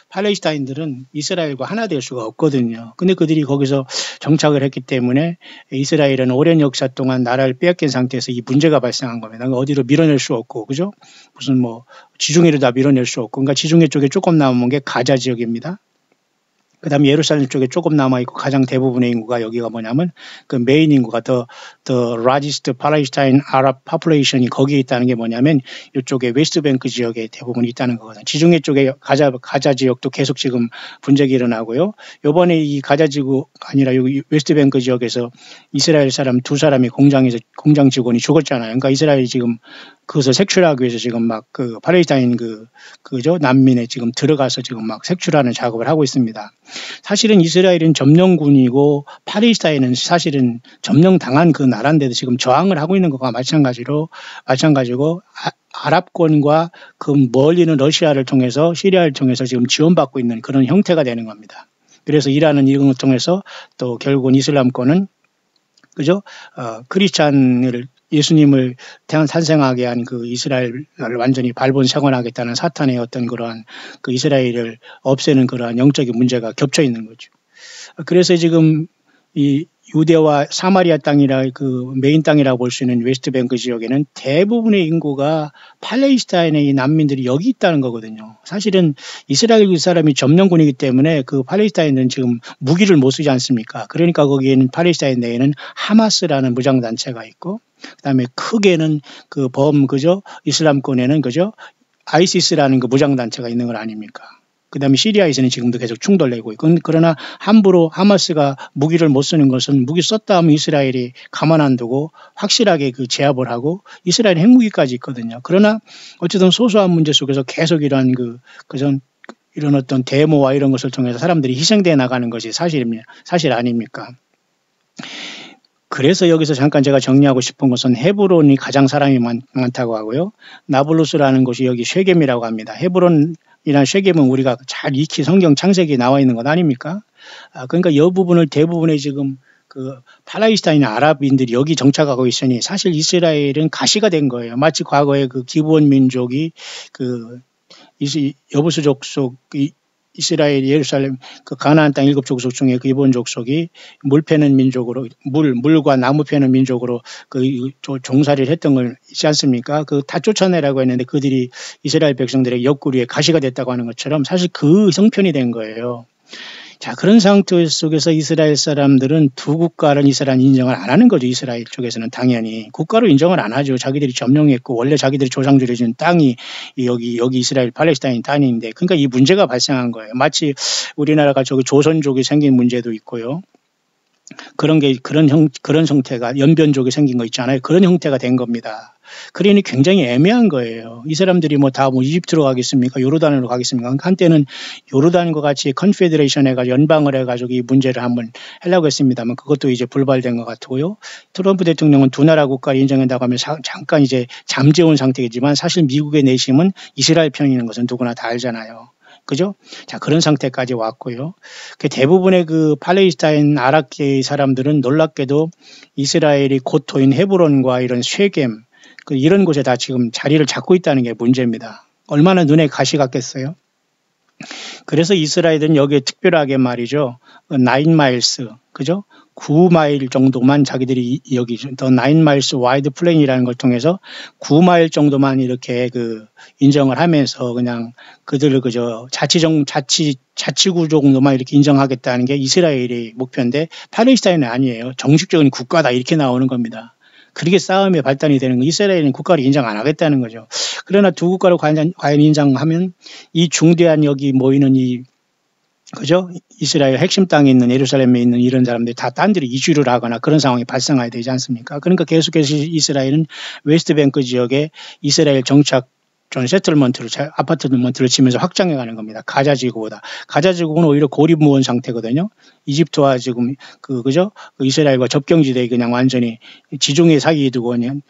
팔레스타인들은 이스라엘과 하나 될 수가 없거든요. 근데 그들이 거기서 정착을 했기 때문에 이스라엘은 오랜 역사 동안 나라를 빼앗긴 상태에서 이 문제가 발생한 겁니다. 그러니까 어디로 밀어낼 수 없고, 그죠? 무슨 지중해로 다 밀어낼 수 없고, 그러니까 지중해 쪽에 조금 남은 게 가자 지역입니다. 그 다음에 예루살렘 쪽에 조금 남아있고 가장 대부분의 인구가 여기가 뭐냐면 그 메인 인구가 the largest Palestine Arab population이 거기에 있다는 게 뭐냐면 이쪽에 웨스트뱅크 지역에 대부분 있다는 거거든요. 지중해 쪽에 가자 지역도 계속 지금 분쟁이 일어나고요. 요번에 이 가자 지구 아니라 여기 웨스트뱅크 지역에서 이스라엘 사람 두 사람이 공장 직원이 죽었잖아요. 그러니까 이스라엘이 지금 그것을 색출하기 위해서 지금 막 팔레스타인 그죠? 난민에 지금 들어가서 지금 막 색출하는 작업을 하고 있습니다. 사실은 이스라엘은 점령군이고 팔레스타인은 사실은 점령당한 그 나라인데도 지금 저항을 하고 있는 것과 마찬가지고 아랍권과 그 멀리는 러시아를 통해서 시리아를 통해서 지금 지원받고 있는 그런 형태가 되는 겁니다. 그래서 이라는 이런 걸 통해서 또 결국은 이슬람권은 그죠? 크리스찬을 예수님을 탄생하게 한 이스라엘을 완전히 발본색원하겠다는 사탄의 어떤 그러한 이스라엘을 없애는 그러한 영적인 문제가 겹쳐 있는 거죠. 그래서 지금 이 유대와 사마리아 땅이라 메인 땅이라고 볼 수 있는 웨스트뱅크 지역에는 대부분의 인구가 팔레스타인의 이 난민들이 여기 있다는 거거든요. 사실은 이스라엘 사람이 점령군이기 때문에 팔레스타인은 지금 무기를 못 쓰지 않습니까? 그러니까 거기에는 팔레스타인 내에는 하마스라는 무장단체가 있고 그다음에 크게는 그죠? 이슬람권에는 그죠? 아이시스라는 무장단체가 있는 건 아닙니까? 그다음에 시리아에서는 지금도 계속 충돌내고 있고 그러나 함부로 하마스가 무기를 못 쓰는 것은 무기 썼다 하면 이스라엘이 가만 안 두고 확실하게 제압을 하고 이스라엘 핵무기까지 있거든요. 그러나 어쨌든 소소한 문제 속에서 계속 이런 이런 어떤 데모와 이런 것을 통해서 사람들이 희생돼 나가는 것이 사실 아닙니까? 그래서 여기서 잠깐 제가 정리하고 싶은 것은 헤브론이 가장 사람이 많다고 하고요. 나블루스라는 곳이 여기 쉐겜이라고 합니다. 헤브론이나 쉐겜은 우리가 잘 익히 성경 창세기에 나와 있는 것 아닙니까? 그러니까 이 부분을 대부분의 지금 팔레스타인 아랍인들이 여기 정착하고 있으니 사실 이스라엘은 가시가 된 거예요. 마치 과거에 기브온 민족이 여부수 족속이 이스라엘 예루살렘 가나안 땅 7족속 중에 기브온 족속이 물 패는 민족으로 물과 나무 패는 민족으로 종살이를 했던 걸 있지 않습니까? 다 쫓아내라고 했는데 그들이 이스라엘 백성들의 옆구리에 가시가 됐다고 하는 것처럼 사실 그 성편이 된 거예요. 자, 그런 상태 속에서 이스라엘 사람들은 두 국가를 이스라엘 인정을 안 하는 거죠. 이스라엘 쪽에서는 당연히 국가로 인정을 안 하죠. 자기들이 점령했고 원래 자기들이 조상들이 준 땅이 여기 이스라엘 팔레스타인 땅인데, 그러니까 이 문제가 발생한 거예요. 마치 우리나라가 저기 조선족이 생긴 문제도 있고요. 그런 형태가 연변족이 생긴 거 있잖아요. 그런 형태가 된 겁니다. 그러니 굉장히 애매한 거예요. 이 사람들이 다 이집트로 가겠습니까? 요르단으로 가겠습니까? 한때는 요르단과 같이 컨페데레이션 해가지고 연방을 해가지고 이 문제를 한번 하려고 했습니다만 그것도 이제 불발된 것 같고요. 트럼프 대통령은 두 나라 국가를 인정한다고 하면 잠깐 이제 잠재운 상태이지만 사실 미국의 내심은 이스라엘 편인 것은 누구나 다 알잖아요. 그죠? 자, 그런 상태까지 왔고요. 대부분의 그 팔레스타인 아랍계의 사람들은 놀랍게도 이스라엘이 고토인 헤브론과 이런 쉐겜, 이런 곳에 다 지금 자리를 잡고 있다는 게 문제입니다. 얼마나 눈에 가시 같겠어요? 그래서 이스라엘은 여기에 특별하게 말이죠. 9마일스, 그죠? 9마일 정도만 자기들이 여기 더 9마일스 와이드 플레인이라는 걸 통해서 9마일 정도만 이렇게 인정을 하면서 그냥 그들을 자치구 정도만 이렇게 인정하겠다는 게 이스라엘의 목표인데 팔레스타인은 아니에요. 정식적인 국가다 이렇게 나오는 겁니다. 그렇게 싸움의 발단이 되는 거. 이스라엘은 국가를 인정 안 하겠다는 거죠. 그러나 두 국가를 과연 인정하면 이 중대한 여기 모이는 그죠? 이스라엘 핵심 땅에 있는 예루살렘에 있는 이런 사람들이 다 딴 데로 이주를 하거나 그런 상황이 발생해야 되지 않습니까? 그러니까 계속해서 이스라엘은 웨스트뱅크 지역에 이스라엘 정착 아파트먼트를 치면서 확장해가는 겁니다. 가자지구보다. 가자지구는 오히려 고립무원 상태거든요. 이집트와 지금 그죠? 이스라엘과 접경지대에 그냥 완전히 지중해 사이에 두고 그냥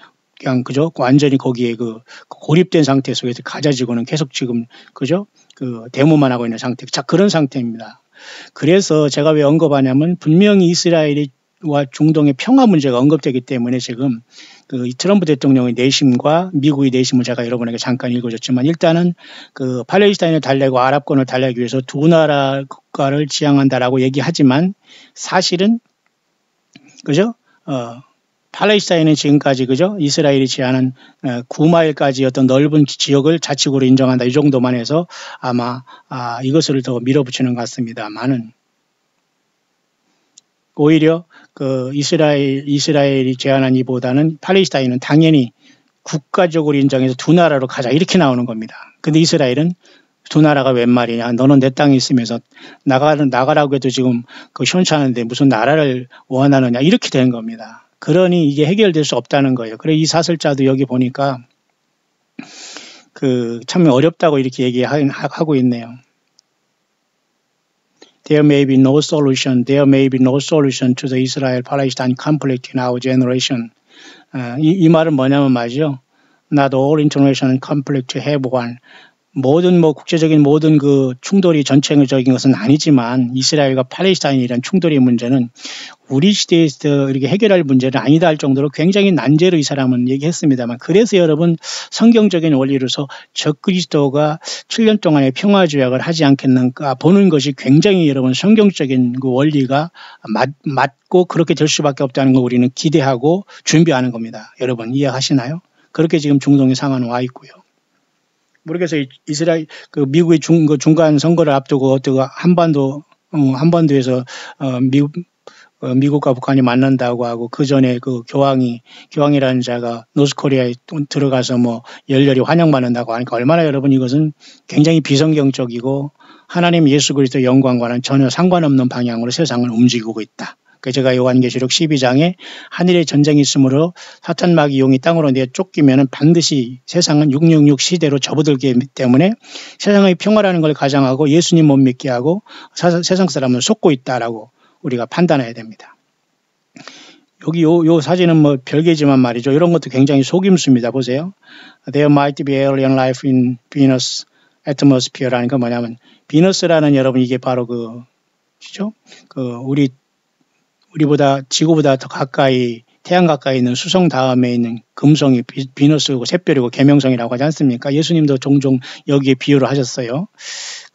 그죠? 완전히 거기에 고립된 상태 속에서 가자지구는 계속 지금 그죠? 데모만 하고 있는 상태. 자, 그런 상태입니다. 그래서 제가 왜 언급하냐면 분명히 이스라엘과 중동의 평화 문제가 언급되기 때문에 지금 트럼프 대통령의 내심과 미국의 내심을 제가 여러분에게 잠깐 읽어줬지만 일단은 팔레스타인을 달래고 아랍권을 달래기 위해서 두 나라 국가를 지향한다라고 얘기하지만 사실은 그죠? 팔레스타인은 지금까지 그죠? 이스라엘이 제안한 9마일까지 어떤 넓은 지역을 자치구로 인정한다. 이 정도만 해서 아마 이것을 더 밀어붙이는 것 같습니다만은 오히려 이스라엘이 제안한 이보다는 팔레스타인은 당연히 국가적으로 인정해서 두 나라로 가자 이렇게 나오는 겁니다. 근데 이스라엘은 두 나라가 웬 말이냐. 너는 내 땅에 있으면서 나가라고 해도 지금 시원찮은데 무슨 나라를 원하느냐. 이렇게 된 겁니다. 그러니 이게 해결될 수 없다는 거예요. 그래 이 사설자도 여기 보니까 참 어렵다고 이렇게 얘기하고 있네요. There may be no solution to the Israel-Palestine conflict in our generation. 이 말은 뭐냐면 말이죠. Not all international conflict have one. 국제적인 모든 충돌이 전체적인 것은 아니지만 이스라엘과 팔레스타인이란 충돌의 문제는 우리 시대에서 이렇게 해결할 문제는 아니다 할 정도로 굉장히 난제로 이 사람은 얘기했습니다만 그래서 여러분 성경적인 원리로서 적그리스도가 7년 동안의 평화조약을 하지 않겠는가 보는 것이 굉장히 여러분 성경적인 원리가 맞고 그렇게 될 수밖에 없다는 거 우리는 기대하고 준비하는 겁니다. 여러분 이해하시나요? 그렇게 지금 중동의 상황은 와 있고요. 모르겠어요. 이스라엘 미국의 중간 선거를 앞두고 한반도에서 미국과 북한이 만난다고 하고 그 전에 교황이라는 자가 노스코리아에 들어가서 열렬히 환영받는다고 하니까 얼마나 여러분 이것은 굉장히 비성경적이고 하나님 예수 그리스도의 영광과는 전혀 상관없는 방향으로 세상을 움직이고 있다. 제가 요한계시록 12장에 하늘에 전쟁이 있으므로 사탄 마귀 용이 땅으로 내쫓기면 반드시 세상은 666 시대로 접어들기 때문에 세상의 평화라는 걸 가장하고 예수님 못 믿게 하고 세상 사람을 속고 있다라고 우리가 판단해야 됩니다. 여기 요 사진은 별개지만 말이죠. 이런 것도 굉장히 속임수입니다. 보세요. There might be alien life in Venus atmosphere라는 건 뭐냐면 비너스라는 여러분 이게 바로 우리보다 지구보다 더 가까이 태양 가까이 있는 수성 다음에 있는 금성이 비너스고 샛별이고 계명성이라고 하지 않습니까? 예수님도 종종 여기에 비유를 하셨어요.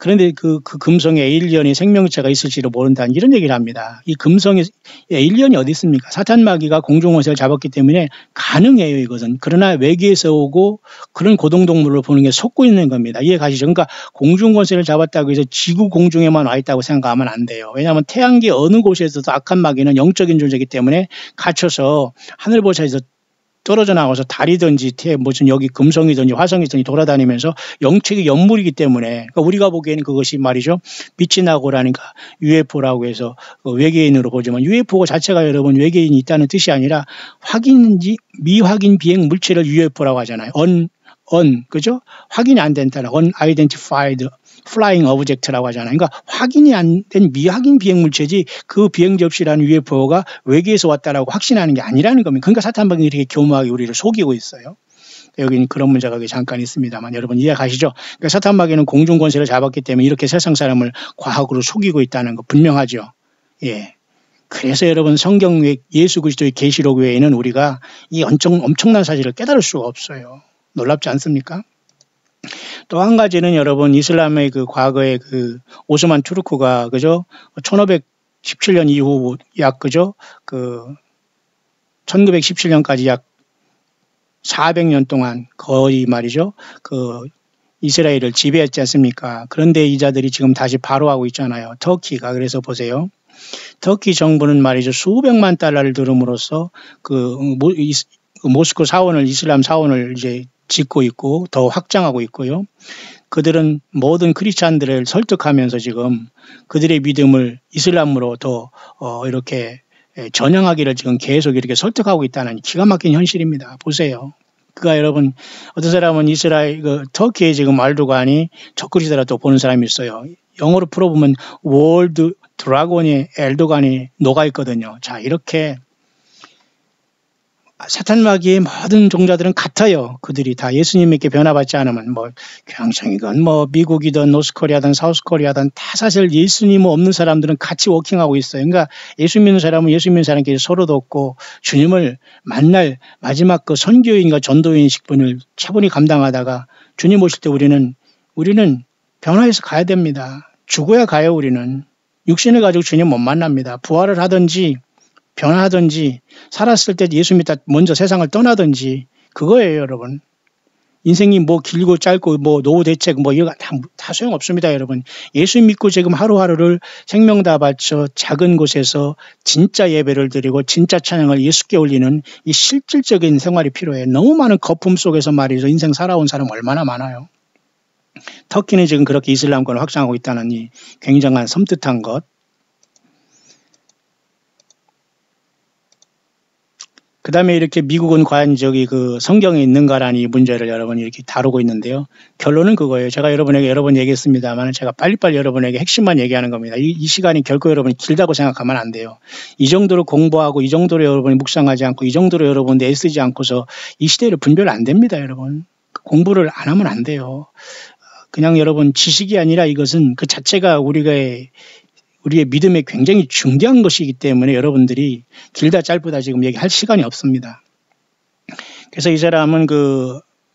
그런데 그 금성에 에일리언이 생명체가 있을지도 모른다는 이런 얘기를 합니다. 이 금성에 에일리언이 어디 있습니까? 사탄 마귀가 공중원세를 잡았기 때문에 가능해요, 이것은. 그러나 외계에서 오고 그런 고동동물을 보는 게 속고 있는 겁니다. 이해 가시죠? 그러니까 공중원세를 잡았다고 해서 지구 공중에만 와 있다고 생각하면 안 돼요. 왜냐하면 태양계 어느 곳에서도 악한 마귀는 영적인 존재이기 때문에 갇혀서 하늘보차에서 떨어져 나와서 달이든지 무슨 여기 금성이든지 화성이든지 돌아다니면서 영적인 연물이기 때문에, 그러니까 우리가 보기에는 그것이 말이죠, 빛이 나고라니까 UFO라고 해서 외계인으로 보지만 UFO 자체가 여러분 외계인이 있다는 뜻이 아니라 확인인지 미확인 비행 물체를 UFO라고 하잖아요. 그죠? 확인이 안 된다는 unidentified flying object라고 하잖아요. 그러니까 확인이 안 된 미확인 비행 물체지 그 비행기 없이라는 UFO가 외계에서 왔다라고 확신하는 게 아니라는 겁니다. 그러니까 사탄방이 이렇게 교묘하게 우리를 속이고 있어요. 여기는 그런 문제가 잠깐 있습니다만 여러분 이해가시죠? 그러니까 사탄마귀는 공중 권세를 잡았기 때문에 이렇게 세상 사람을 과학으로 속이고 있다는 거 분명하죠. 예. 그래서 여러분 성경 예수 그리스도의 계시록 외에는 우리가 이 엄청난 사실을 깨달을 수가 없어요. 놀랍지 않습니까? 또 한 가지는 여러분 이슬람의 그 과거의 그 오스만 투르크가 그죠? 1517년 이후 약 그죠? 그 1917년까지 약 400년 동안 거의 말이죠. 그 이스라엘을 지배했지 않습니까? 그런데 이자들이 지금 다시 바로하고 있잖아요. 터키가. 그래서 보세요. 터키 정부는 말이죠. 수백만 달러를 들음으로써 그 모스크 사원을 이슬람 사원을 이제 짓고 있고 더 확장하고 있고요. 그들은 모든 크리스찬들을 설득하면서 지금 그들의 믿음을 이슬람으로 더 이렇게 전향하기를 지금 계속 이렇게 설득하고 있다는 기가 막힌 현실입니다. 보세요. 그가 여러분 어떤 사람은 이스라엘 터키에 지금 알도간이 적그리스도라고 보는 사람이 있어요. 영어로 풀어보면 월드 드라곤이 엘도간이 녹아 있거든요. 자, 이렇게 사탄마귀의 모든 종자들은 같아요. 그들이 다 예수님에게 변화받지 않으면 뭐 교양청이건 뭐 미국이든 노스코리아든 사우스코리아든 다 사실 예수님 없는 사람들은 같이 워킹하고 있어요. 그러니까 예수 믿는 사람은 예수 믿는 사람끼리 서로 돕고 주님을 만날 마지막 그 선교인과 전도인 직분을 차분히 감당하다가 주님 오실 때 우리는 변화해서 가야 됩니다. 죽어야 가요. 우리는 육신을 가지고 주님 못 만납니다. 부활을 하든지 변화하든지 살았을 때 예수 믿다 먼저 세상을 떠나든지 그거예요, 여러분. 인생이 뭐 길고 짧고 뭐 노후 대책 뭐 이거 다 소용없습니다, 여러분. 예수 믿고 지금 하루하루를 생명 다 바쳐 작은 곳에서 진짜 예배를 드리고 진짜 찬양을 예수께 올리는 이 실질적인 생활이 필요해요. 너무 많은 거품 속에서 말이죠. 인생 살아온 사람 얼마나 많아요. 터키는 지금 그렇게 이슬람권을 확장하고 있다는 이 굉장한 섬뜩한 것. 그 다음에 이렇게 미국은 과연 저기 그 성경에 있는가라는 이 문제를 여러분이 이렇게 다루고 있는데요. 결론은 그거예요. 제가 여러분에게 여러 번 얘기했습니다만 제가 빨리빨리 여러분에게 핵심만 얘기하는 겁니다. 이 시간이 결코 여러분이 길다고 생각하면 안 돼요. 이 정도로 공부하고 이 정도로 여러분이 묵상하지 않고 이 정도로 여러분들 애쓰지 않고서 이 시대를 분별 안 됩니다, 여러분. 공부를 안 하면 안 돼요. 그냥 여러분 지식이 아니라 이것은 그 자체가 우리의 믿음에 굉장히 중대한 것이기 때문에 여러분들이 길다 짧다 지금 얘기할 시간이 없습니다. 그래서 이 사람은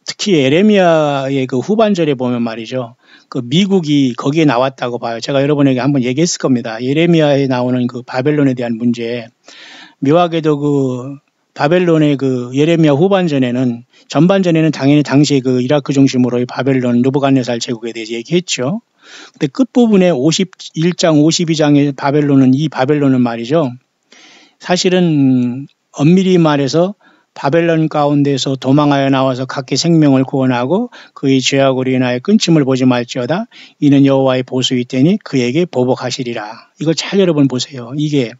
특히 에레미야의 그 후반절에 보면 말이죠. 그 미국이 거기에 나왔다고 봐요. 제가 여러분에게 한번 얘기했을 겁니다. 에레미야에 나오는 그 바벨론에 대한 문제. 묘하게도 그 바벨론의 그 예레미야 후반전에는 전반전에는 당연히 당시 그 이라크 중심으로의 바벨론 느부갓네살 제국에 대해서 얘기했죠. 근데 끝부분에 51장, 52장의 이 바벨론은 말이죠. 사실은 엄밀히 말해서 바벨론 가운데서 도망하여 나와서 각기 생명을 구원하고 그의 죄악으로 인하여 끊침을 보지 말지어다. 이는 여호와의 보수이 되니 그에게 보복하시리라. 이거 잘 여러분 보세요. 이게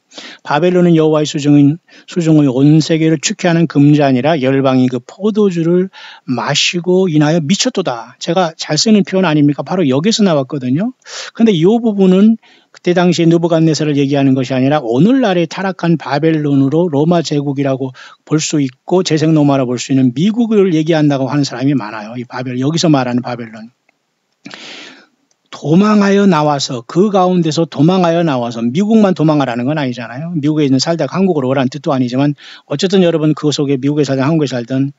바벨론은 여호와의 수종의 온 세계를 축해하는 금잔이라 열방이 그 포도주를 마시고 인하여 미쳤도다. 제가 잘 쓰는 표현 아닙니까? 바로 여기서 나왔거든요. 그런데 이 부분은 그때 당시에 느부갓네살을 얘기하는 것이 아니라 오늘날의 타락한 바벨론으로 로마 제국이라고 볼 수 있고 재생로마라 볼 수 있는 미국을 얘기한다고 하는 사람이 많아요. 이 여기서 말하는 바벨론. 도망하여 나와서 그 가운데서 도망하여 나와서 미국만 도망하라는 건 아니잖아요. 미국에 있는 살다가 한국으로 오라는 뜻도 아니지만 어쨌든 여러분 그 속에 미국에 살든 한국에 살든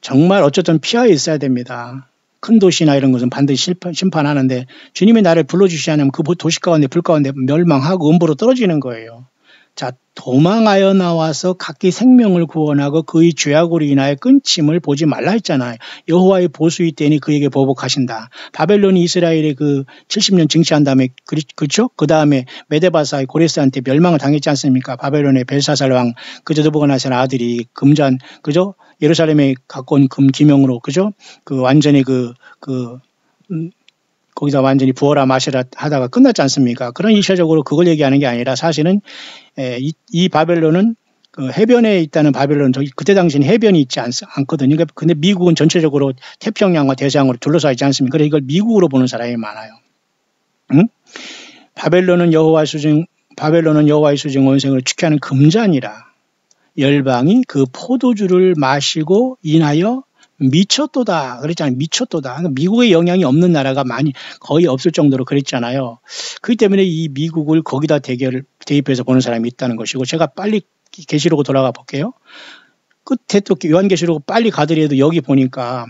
정말 어쨌든 피하에 있어야 됩니다. 큰 도시나 이런 것은 반드시 심판하는데 주님이 나를 불러주시지 않으면 그 도시 가운데 불 가운데 멸망하고 음부로 떨어지는 거예요. 자, 도망하여 나와서 각기 생명을 구원하고 그의 죄악으로 인하여 끊침을 보지 말라 했잖아요. 여호와의 보수의 때니 그에게 보복하신다. 바벨론이 이스라엘의 그 70년 증치한 다음에 그렇죠? 그 다음에 메데바사의 고레스한테 멸망을 당했지 않습니까? 바벨론의 벨사살 왕 그저 느부갓네살 아들이 금잔 그죠? 예루살렘에 갖고 온 금 기명으로 그죠? 그 완전히 거기다 완전히 부어라 마시라 하다가 끝났지 않습니까? 그런 일차적으로 그걸 얘기하는 게 아니라 사실은 이 바벨론은 그 해변에 있다는 바벨론, 그때 당시는 해변이 있지 않거든요. 근데 미국은 전체적으로 태평양과 대서양으로 둘러싸여 있지 않습니까? 그래서 이걸 미국으로 보는 사람이 많아요. 응? 바벨론은 여호와의 수증 원생을 축하하는 금잔이라 열방이 그 포도주를 마시고 인하여 미쳤도다. 그랬잖아요. 미쳤도다. 미국의 영향이 없는 나라가 거의 없을 정도로 그랬잖아요. 그렇기 때문에 이 미국을 거기다 대입해서 보는 사람이 있다는 것이고, 제가 빨리 계시록으로 돌아가 볼게요. 끝에 또 요한계시록 빨리 가더라도 여기 보니까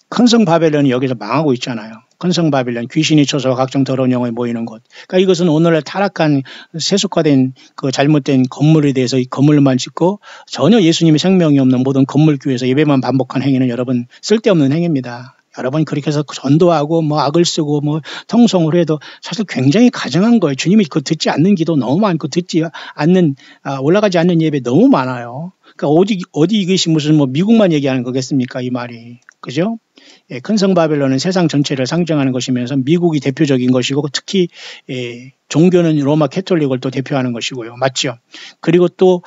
큰 성 바벨론이 여기서 망하고 있잖아요. 큰 성 바벨론, 귀신이 쳐서 각종 더러운 영혼이 모이는 곳. 그러니까 이것은 오늘날 타락한 세속화된 그 잘못된 건물에 대해서 이 건물만 짓고 전혀 예수님의 생명이 없는 모든 건물교회에서 예배만 반복한 행위는 여러분 쓸데없는 행위입니다. 여러분 그렇게 해서 전도하고 뭐 악을 쓰고 뭐 통성을 해도 사실 굉장히 가증한 거예요. 주님이 그 듣지 않는 기도 너무 많고 듣지 않는 올라가지 않는 예배 너무 많아요. 그러니까 어디 이것이 무슨 뭐 미국만 얘기하는 거겠습니까? 이 말이. 그죠? 예, 큰 성 바벨론은 세상 전체를 상징하는 것이면서 미국이 대표적인 것이고 특히 종교는 로마 캐톨릭을 또 대표하는 것이고요. 맞죠? 그리고 또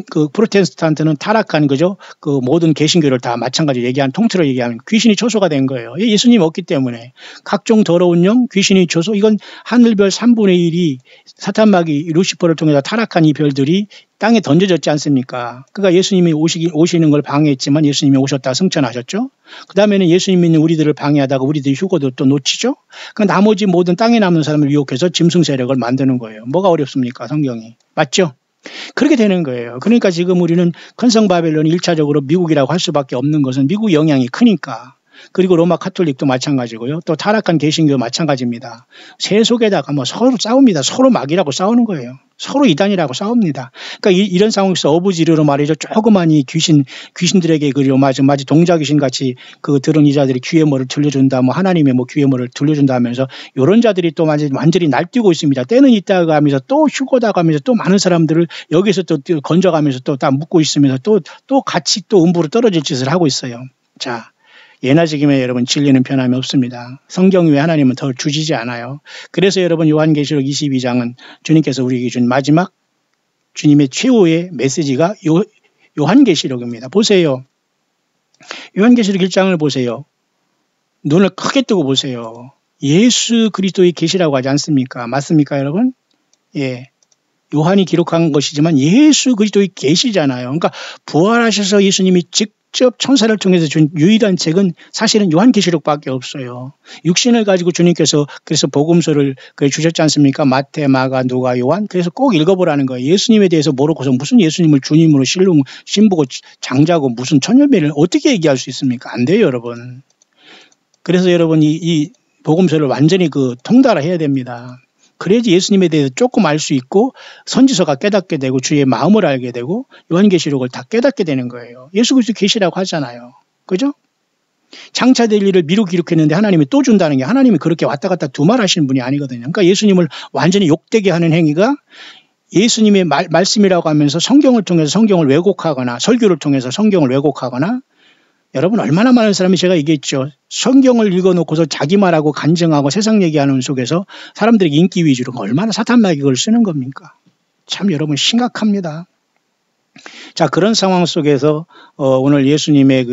그 프로테스탄트는 타락한 그죠? 그 모든 개신교를 다 마찬가지로 통틀어 얘기하는 귀신이 초소가 된 거예요. 예수님이 없기 때문에 각종 더러운 영, 귀신이 초소, 이건 하늘별 3분의 1이 사탄마귀 루시퍼를 통해서 타락한 이 별들이 땅에 던져졌지 않습니까? 그러니까 예수님이 오시는 걸 방해했지만 예수님이 오셨다 승천하셨죠. 그 다음에는 예수님 믿는 우리들을 방해하다가 우리들이 휴거도 또 놓치죠. 그러니까 나머지 모든 땅에 남는 사람을 유혹해서 짐승 세력을 만드는 거예요. 뭐가 어렵습니까? 성경이. 맞죠? 그렇게 되는 거예요. 그러니까 지금 우리는 큰 성 바벨론이 1차적으로 미국이라고 할 수밖에 없는 것은 미국 영향이 크니까. 그리고 로마 카톨릭도 마찬가지고요. 또 타락한 개신교 마찬가지입니다. 세속에다가 뭐 서로 싸웁니다. 서로 마귀라고 싸우는 거예요. 서로 이단이라고 싸웁니다. 그러니까 이런 상황에서 어부지르로 말이죠. 조그마니 귀신들에게 마치 동자 귀신 같이 그 들은 이자들이 귀에 뭐를 들려준다, 뭐 하나님의 뭐 귀에 뭐를 들려준다 하면서 이런 자들이 또 완전히 날뛰고 있습니다. 때는 있다가 하면서 또 휴거다가 하면서 또 많은 사람들을 여기서 또 건져가면서 또 다 묶고 있으면서 또 같이 또 음부로 떨어질 짓을 하고 있어요. 자. 예나 지금에 여러분 진리는 변함이 없습니다. 성경 외에 하나님은 더 주시지 않아요. 그래서 여러분 요한계시록 22장은 주님께서 우리에게 준 마지막 주님의 최후의 메시지가 요한계시록입니다. 보세요. 요한계시록 1장을 보세요. 눈을 크게 뜨고 보세요. 예수 그리스도의 계시라고 하지 않습니까? 맞습니까 여러분? 예. 요한이 기록한 것이지만 예수 그리스도의 계시잖아요. 그러니까 부활하셔서 예수님이 직접 천사를 통해서 준 유일한 책은 사실은 요한계시록밖에 없어요. 육신을 가지고 주님께서 그래서 복음서를 주셨지 않습니까? 마태, 마가, 누가, 요한. 그래서 꼭 읽어보라는 거예요. 예수님에 대해서 모르고서 무슨 예수님을 주님으로 신부고 장자고 무슨 천년배를 어떻게 얘기할 수 있습니까? 안 돼요, 여러분. 그래서 여러분 이 복음서를 완전히 통달해야 됩니다. 그래야지 예수님에 대해서 조금 알 수 있고 선지서가 깨닫게 되고 주의 마음을 알게 되고 요한계시록을 다 깨닫게 되는 거예요. 예수 그리스도 계시라고 하잖아요. 그죠? 장차될 일을 미루고 기록했는데 하나님이 또 준다는 게 하나님이 그렇게 왔다 갔다 두말하시는 분이 아니거든요. 그러니까 예수님을 완전히 욕되게 하는 행위가 예수님의 말씀이라고 하면서 성경을 통해서 성경을 왜곡하거나 설교를 통해서 성경을 왜곡하거나 여러분 얼마나 많은 사람이 제가 얘기했죠. 성경을 읽어놓고서 자기 말하고 간증하고 세상 얘기하는 속에서 사람들에게 인기 위주로 얼마나 사탄마귀 그걸 쓰는 겁니까? 참 여러분 심각합니다. 자 그런 상황 속에서 오늘 예수님의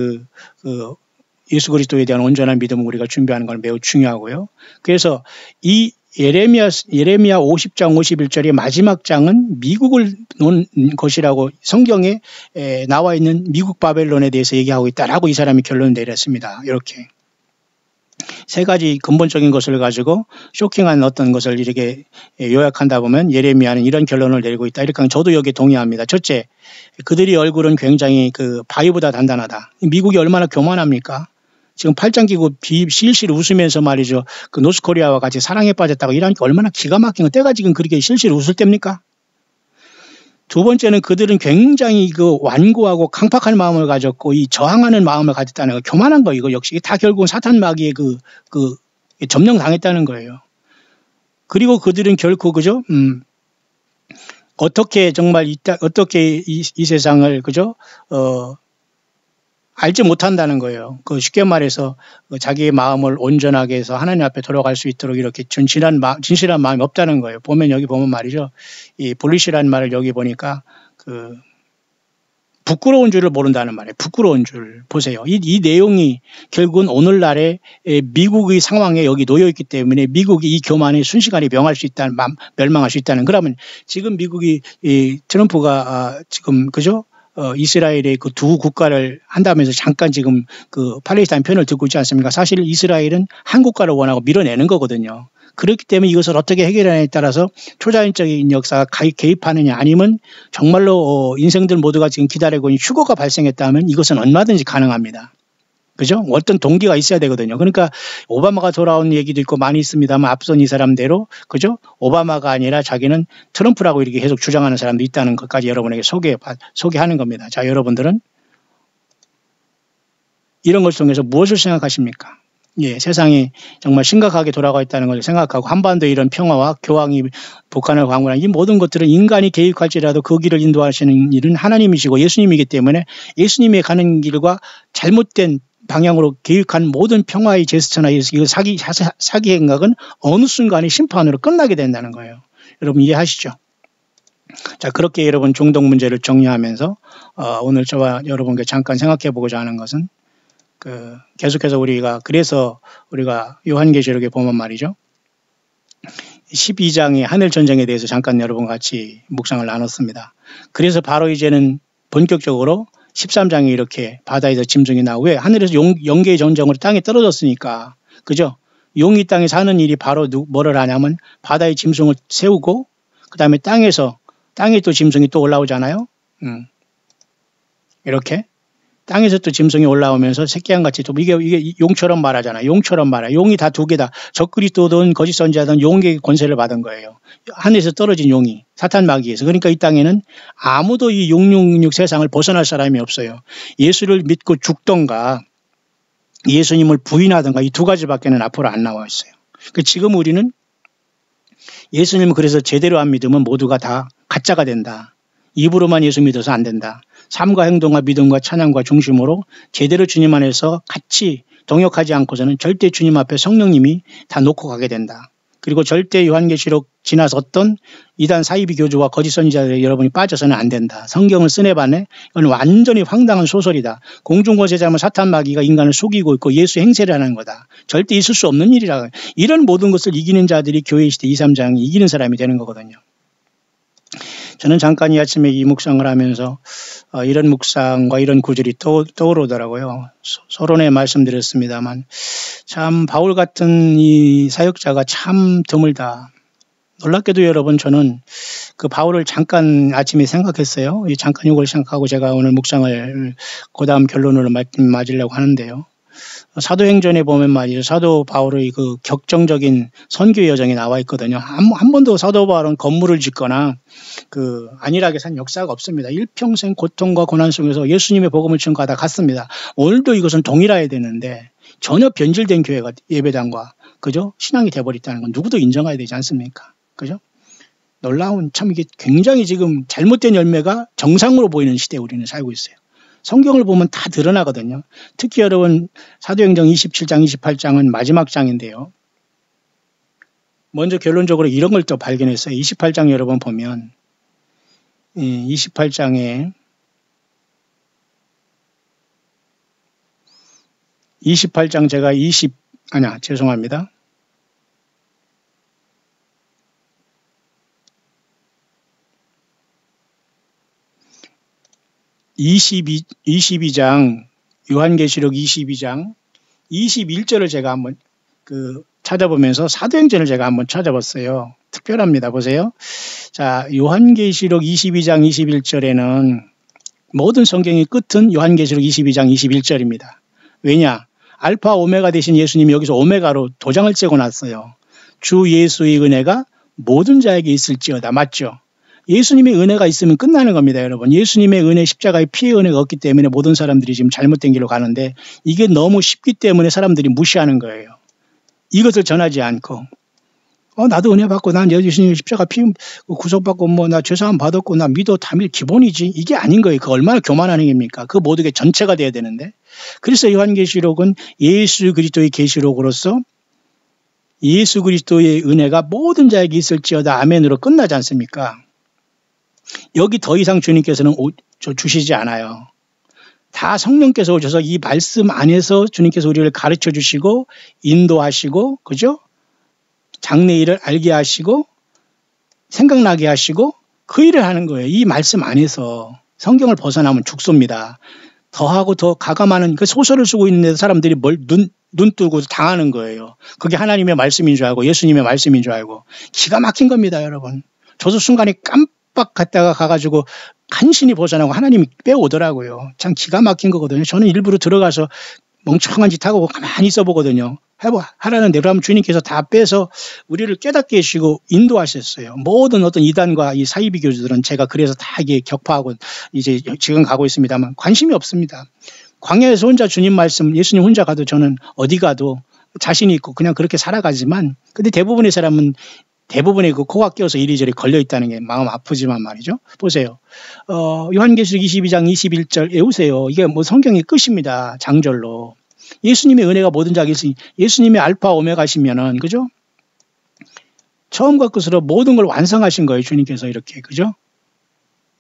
예수 그리스도에 대한 온전한 믿음을 우리가 준비하는 건 매우 중요하고요. 그래서 이 예레미야 50장 51절의 마지막 장은 미국을 놓은 것이라고 성경에 나와 있는 미국 바벨론에 대해서 얘기하고 있다라고 이 사람이 결론을 내렸습니다. 이렇게 세 가지 근본적인 것을 가지고 쇼킹한 어떤 것을 이렇게 요약한다 보면 예레미야는 이런 결론을 내리고 있다. 이렇게 하면 저도 여기에 동의합니다. 첫째, 그들이 얼굴은 굉장히 바위보다 단단하다. 미국이 얼마나 교만합니까? 지금 팔짱 끼고 실실 웃으면서 말이죠. 그 노스코리아와 같이 사랑에 빠졌다고 이러니까 얼마나 기가 막힌 거. 때가 지금 그렇게 실실 웃을 때입니까? 두 번째는 그들은 굉장히 그 완고하고 강팍한 마음을 가졌고 이 저항하는 마음을 가졌다는 거. 교만한 거 이거 역시 다 결국은 사탄 마귀의 그 점령당했다는 거예요. 그리고 그들은 결코 그죠? 어떻게 정말 어떻게 이 세상을 그죠? 알지 못한다는 거예요. 그 쉽게 말해서 자기의 마음을 온전하게 해서 하나님 앞에 돌아갈 수 있도록 이렇게 진실한 마음이 없다는 거예요. 여기 보면 말이죠. 이 볼리시라는 말을 여기 보니까 그 부끄러운 줄을 모른다는 말이에요. 부끄러운 줄 보세요. 이 내용이 결국은 오늘날의 미국의 상황에 여기 놓여 있기 때문에 미국이 이 교만에 순식간에 멸망할 수 있다는. 그러면 지금 미국이 트럼프가 지금 그죠? 이스라엘의 그 두 국가를 한다면서 잠깐 지금 그 팔레스타인 편을 듣고 있지 않습니까? 사실 이스라엘은 한 국가를 원하고 밀어내는 거거든요. 그렇기 때문에 이것을 어떻게 해결하느냐에 따라서 초자연적인 역사가 개입하느냐 아니면 정말로 인생들 모두가 지금 기다리고 있는 휴거가 발생했다면 이것은 얼마든지 가능합니다. 그죠? 어떤 동기가 있어야 되거든요. 그러니까 오바마가 돌아온 얘기도 있고 많이 있습니다만 앞선 이 사람대로 그죠? 오바마가 아니라 자기는 트럼프라고 이렇게 계속 주장하는 사람도 있다는 것까지 여러분에게 소개하는 겁니다. 자, 여러분들은 이런 걸 통해서 무엇을 생각하십니까? 예, 세상이 정말 심각하게 돌아가 있다는 걸 생각하고 한반도 이런 평화와 교황이 북한을 방문한 이 모든 것들은 인간이 개입할지라도 그 길을 인도하시는 일은 하나님이시고 예수님이기 때문에 예수님의 가는 길과 잘못된 방향으로 개입한 모든 평화의 제스처나 이거 사기 행각은 어느 순간에 심판으로 끝나게 된다는 거예요. 여러분 이해하시죠? 자, 그렇게 여러분 중동 문제를 정리하면서 오늘 저와 여러분께 잠깐 생각해 보고자 하는 것은 계속해서 그래서 우리가 요한계시록에 보면 말이죠. 12장의 하늘 전쟁에 대해서 잠깐 여러분과 같이 묵상을 나눴습니다. 그래서 바로 이제는 본격적으로 13장에 이렇게 바다에서 짐승이 나오고 왜 하늘에서 영계의 전쟁으로 땅에 떨어졌으니까 그죠? 용이 땅에 사는 일이 바로 뭐를 하냐면 바다의 짐승을 세우고 그 다음에 땅에 또 짐승이 또 올라오잖아요. 이렇게 땅에서 또 짐승이 올라오면서 새끼양같이 또 이게 용처럼 말하잖아요. 용처럼 말해. 용이 다 두 개다. 적그리스도든 거짓 선지자든 용의 권세를 받은 거예요. 하늘에서 떨어진 용이 사탄 마귀에서. 그러니까 이 땅에는 아무도 이 666 세상을 벗어날 사람이 없어요. 예수를 믿고 죽던가 예수님을 부인하던가 이 두 가지밖에는 앞으로 안 나와 있어요. 지금 우리는 예수님을 그래서 제대로 안 믿으면 모두가 다 가짜가 된다. 입으로만 예수 믿어서 안 된다. 삶과 행동과 믿음과 찬양과 중심으로 제대로 주님 안에서 같이 동역하지 않고서는 절대 주님 앞에 성령님이 다 놓고 가게 된다. 그리고 절대 요한계시록 지나서 어떤 이단 사이비 교주와 거짓 선지자들에 여러분이 빠져서는 안 된다. 성경을 쓰네봤네. 이건 완전히 황당한 소설이다. 공중권세자면 사탄 마귀가 인간을 속이고 있고 예수 행세를 하는 거다. 절대 있을 수 없는 일이라. 이런 모든 것을 이기는 자들이 교회 시대 2, 3장이 이기는 사람이 되는 거거든요. 저는 잠깐 이 아침에 이 묵상을 하면서 이런 묵상과 이런 구절이 떠오르더라고요. 서론에 말씀드렸습니다만 참 바울 같은 이 사역자가 참 드물다. 놀랍게도 여러분 저는 그 바울을 잠깐 아침에 생각했어요. 잠깐 이걸 생각하고 제가 오늘 묵상을 그 다음 결론으로 맞으려고 하는데요. 사도행전에 보면 말이죠. 사도 바울의 그 격정적인 선교 여정이 나와 있거든요. 한 번도 사도 바울은 건물을 짓거나 안일하게 산 역사가 없습니다. 일평생 고통과 고난 속에서 예수님의 복음을 전가하다 갔습니다. 오늘도 이것은 동일해야 되는데 전혀 변질된 교회가 예배당과 그죠? 신앙이 돼버렸다는 건 누구도 인정해야 되지 않습니까? 그죠? 놀라운 참 이게 굉장히 지금 잘못된 열매가 정상으로 보이는 시대에 우리는 살고 있어요. 성경을 보면 다 드러나거든요. 특히 여러분 사도행전 27장, 28장은 마지막 장인데요. 먼저 결론적으로 이런 걸 또 발견했어요. 28장 여러분 보면 28장에 28장 제가 죄송합니다. 22장 요한계시록 22장 21절을 제가 한번 찾아보면서 사도행전을 제가 한번 찾아봤어요. 특별합니다. 보세요. 자, 요한계시록 22장 21절에는 모든 성경의 끝은 요한계시록 22장 21절입니다. 왜냐? 알파 오메가 되신 예수님이 여기서 오메가로 도장을 찍어놨어요. 주 예수의 은혜가 모든 자에게 있을지어다. 맞죠? 예수님의 은혜가 있으면 끝나는 겁니다, 여러분. 예수님의 은혜, 십자가의 피의 은혜가 없기 때문에 모든 사람들이 지금 잘못된 길로 가는데 이게 너무 쉽기 때문에 사람들이 무시하는 거예요. 이것을 전하지 않고 나도 은혜 받고 난 예수님의 십자가 피 구속받고 뭐 나 죄사함 받았고 나 믿어 담일 기본이지. 이게 아닌 거예요. 그 얼마나 교만한 행위입니까? 그 모든 게 전체가 돼야 되는데. 그래서 요한계시록은 예수 그리스도의 계시록으로서 예수 그리스도의 은혜가 모든 자에게 있을지어다 아멘으로 끝나지 않습니까? 여기 더 이상 주님께서는 주시지 않아요. 다 성령께서 오셔서 이 말씀 안에서 주님께서 우리를 가르쳐 주시고 인도하시고 그죠? 장래일을 알게 하시고 생각나게 하시고 그 일을 하는 거예요. 이 말씀 안에서 성경을 벗어나면 죽습니다. 더하고 더 가감하는 그 소설을 쓰고 있는데 사람들이 눈 뜨고 당하는 거예요. 그게 하나님의 말씀인 줄 알고 예수님의 말씀인 줄 알고 기가 막힌 겁니다, 여러분. 저도 순간에 깜빡 갔다가 가가지고 간신히 벗어나고 하나님이 빼오더라고요. 참 기가 막힌 거거든요. 저는 일부러 들어가서 멍청한 짓 하고 가만히 있어 보거든요. 하라는 대로 하면 주님께서 다 빼서 우리를 깨닫게 해주시고 인도하셨어요. 모든 어떤 이단과 이 사이비 교주들은 제가 그래서 다 이게 격파하고 이제 지금 가고 있습니다만 관심이 없습니다. 광야에서 혼자 주님 말씀, 예수님 혼자 가도 저는 어디 가도 자신이 있고 그냥 그렇게 살아가지만 근데 대부분의 사람은 대부분의 그 코가 껴서 이리저리 걸려 있다는 게 마음 아프지만 말이죠. 보세요. 요한계시록 22장 21절 외우세요. 이게 뭐 성경의 끝입니다. 장절로. 예수님의 은혜가 모든 자에게 있으니 예수님의 알파 오메가시면은 그죠? 처음과 끝으로 모든 걸 완성하신 거예요. 주님께서 이렇게 그죠?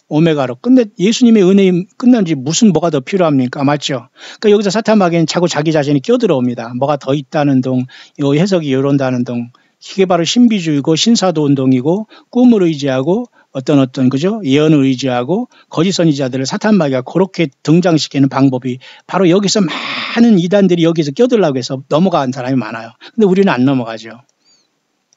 오메가로. 근데 예수님의 은혜 끝난지 무슨 뭐가 더 필요합니까? 맞죠? 그러니까 여기서 사탄마귀는 자꾸 자기 자신이 끼어들어옵니다. 뭐가 더 있다는 둥, 요 해석이 이런다는 둥. 이게 바로 신비주의고 신사도 운동이고 꿈을 의지하고 어떤 그죠? 예언을 의지하고 거짓 선지자들을 사탄마귀가 그렇게 등장시키는 방법이 바로 여기서 많은 이단들이 여기서 껴들라고 해서 넘어간 사람이 많아요. 근데 우리는 안 넘어가죠.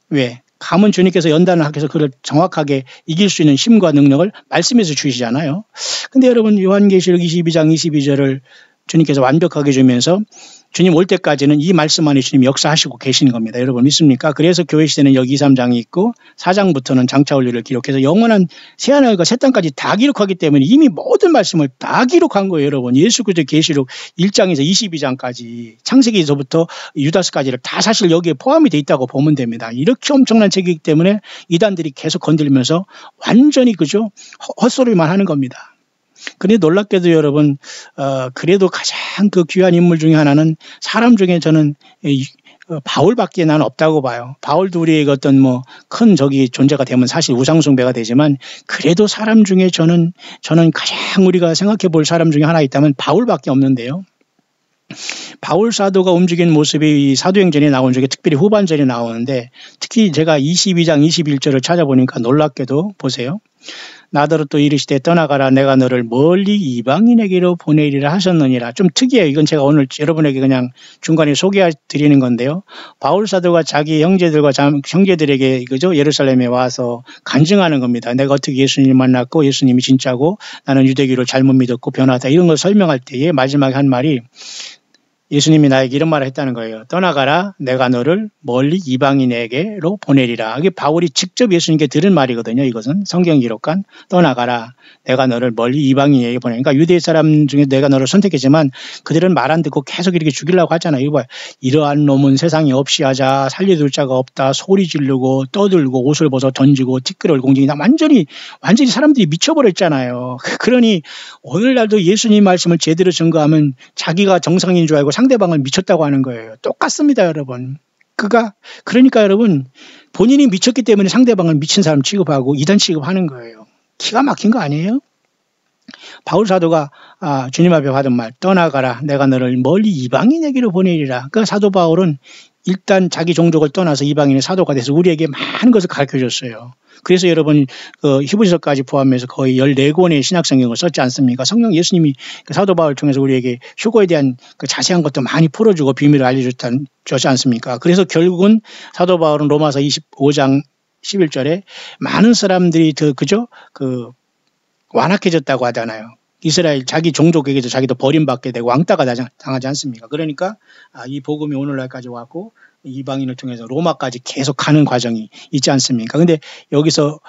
왜? 감은 주님께서 연단을 하셔서 그걸 정확하게 이길 수 있는 힘과 능력을 말씀에서 주시잖아요. 근데 여러분 요한계시록 22장 22절을 주님께서 완벽하게 주면서 주님 올 때까지는 이 말씀 안에 주님 역사하시고 계시는 겁니다. 여러분 믿습니까? 그래서 교회 시대는 여기 2, 3장이 있고 4장부터는 장차 원리를 기록해서 영원한 새하늘과 새 땅까지 다 기록하기 때문에 이미 모든 말씀을 다 기록한 거예요. 여러분 예수 그리스도 계시록 1장에서 22장까지 창세기에서부터 유다서까지를 다 사실 여기에 포함이 돼 있다고 보면 됩니다. 이렇게 엄청난 책이기 때문에 이단들이 계속 건들면서 완전히 그죠? 헛소리만 하는 겁니다. 그런데 놀랍게도 여러분 그래도 가장 그 귀한 인물 중에 하나는 사람 중에 저는 바울밖에 나는 없다고 봐요. 바울도 우리에게 어떤 뭐 큰 존재가 되면 사실 우상숭배가 되지만 그래도 사람 중에 저는 가장 우리가 생각해 볼 사람 중에 하나 있다면 바울밖에 없는데요. 바울 사도가 움직인 모습이 이 사도행전에 나오는 중에 특별히 후반전에 나오는데 특히 제가 22장 21절을 찾아보니까 놀랍게도 보세요. 나더러 또 이르시되 떠나가라 내가 너를 멀리 이방인에게로 보내리라 하셨느니라. 좀 특이해요. 이건 제가 오늘 여러분에게 그냥 중간에 소개해 드리는 건데요. 바울 사도가 자기 형제들에게 그죠? 예루살렘에 와서 간증하는 겁니다. 내가 어떻게 예수님 만났고 예수님이 진짜고 나는 유대교를 잘못 믿었고 변하다 이런 걸 설명할 때에 마지막에 한 말이 예수님이 나에게 이런 말을 했다는 거예요. 떠나가라 내가 너를 멀리 이방인에게로 보내리라. 이게 바울이 직접 예수님께 들은 말이거든요. 이것은 성경 기록한 떠나가라 내가 너를 멀리 이방인에게 보내리라. 그러니까 유대 사람 중에 내가 너를 선택했지만 그들은 말 안 듣고 계속 이렇게 죽이려고 하잖아요. 이거 봐요. 이러한 놈은 세상에 없이 하자 살려둘 자가 없다. 소리 지르고 떠들고 옷을 벗어 던지고 티끌을 공중이다. 완전히 사람들이 미쳐버렸잖아요. 그러니 오늘날도 예수님 말씀을 제대로 증거하면 자기가 정상인 줄 알고 상대방을 미쳤다고 하는 거예요. 똑같습니다, 여러분. 그러니까 여러분 본인이 미쳤기 때문에 상대방을 미친 사람 취급하고 이단 취급하는 거예요. 기가 막힌 거 아니에요? 바울 사도가 주님 앞에 받은 말 떠나가라 내가 너를 멀리 이방인에게로 보내리라. 그 사도 바울은 일단 자기 종족을 떠나서 이방인의 사도가 돼서 우리에게 많은 것을 가르쳐줬어요. 그래서 여러분 히브리서까지 포함해서 거의 14권의 신약성경을 썼지 않습니까? 성령 예수님이 사도 바울 통해서 우리에게 휴거에 대한 그 자세한 것도 많이 풀어주고 비밀을 알려줬지 않습니까? 그래서 결국은 사도 바울은 로마서 25장 11절에 많은 사람들이 완악해졌다고 하잖아요. 이스라엘 자기 종족에게서 자기도 버림받게 되고 왕따가 당하지 않습니까? 그러니까 이 복음이 오늘날까지 왔고 이방인을 통해서 로마까지 계속 가는 과정이 있지 않습니까? 근데 여기서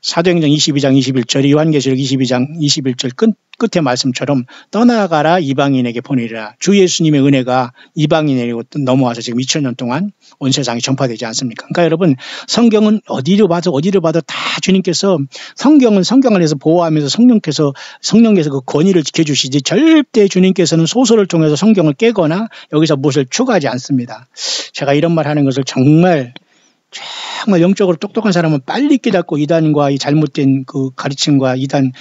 사도행전 22장 21절, 요한계시록 22장 21절 끝의 말씀처럼 떠나가라 이방인에게 보내리라. 주 예수님의 은혜가 이방인에게 넘어와서 지금 2000년 동안 온 세상에 전파되지 않습니까? 그러니까 여러분, 성경은 어디를 봐도 다 주님께서 성경 안에서 보호하면서 성령께서 그 권위를 지켜주시지 절대 주님께서는 소설을 통해서 성경을 깨거나 여기서 무엇을 추가하지 않습니다. 제가 이런 말 하는 것을 정말 영적으로 똑똑한 사람은 빨리 깨닫고 이단과 이 잘못된 그 가르침과 이단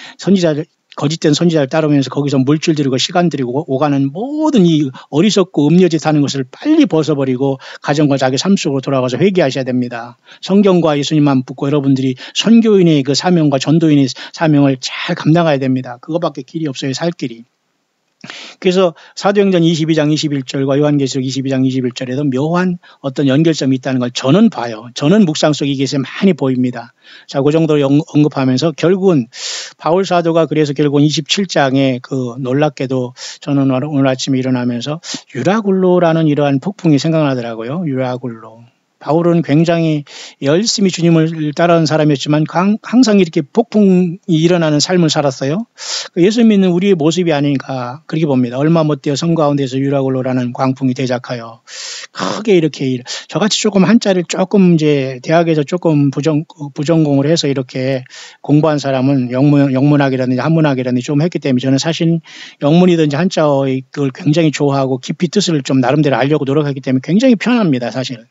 거짓된 선지자를 따르면서 거기서 물질 들이고 시간 들이고 오가는 모든 이 어리석고 음료짓 하는 것을 빨리 벗어버리고 가정과 자기 삶 속으로 돌아가서 회개하셔야 됩니다. 성경과 예수님만 붙고 여러분들이 선교인의 그 사명과 전도인의 사명을 잘 감당해야 됩니다. 그거밖에 길이 없어요, 살 길이. 그래서 사도행전 22장 21절과 요한계시록 22장 21절에도 묘한 어떤 연결점이 있다는 걸 저는 봐요. 저는 묵상 속에 이게 많이 보입니다. 자, 그 정도로 언급하면서 결국은 바울 사도가 그래서 결국은 27장에 그 놀랍게도 저는 오늘 아침에 일어나면서 유라굴로라는 이러한 폭풍이 생각나더라고요. 유라굴로. 바울은 굉장히 열심히 주님을 따라온 사람이었지만 항상 이렇게 폭풍이 일어나는 삶을 살았어요. 예수 믿는 우리의 모습이 아닌가 그렇게 봅니다. 얼마 못되어 성 가운데서 유라굴로라는 광풍이 대작하여 크게 이렇게 저같이 조금 한자를 조금 이제 대학에서 조금 부전공을 해서 이렇게 공부한 사람은 영문학이라든지 한문학이라든지 좀 했기 때문에 저는 사실 영문이든지 한자어의 그걸 굉장히 좋아하고 깊이 뜻을 좀 나름대로 알려고 노력하기 때문에 굉장히 편합니다, 사실.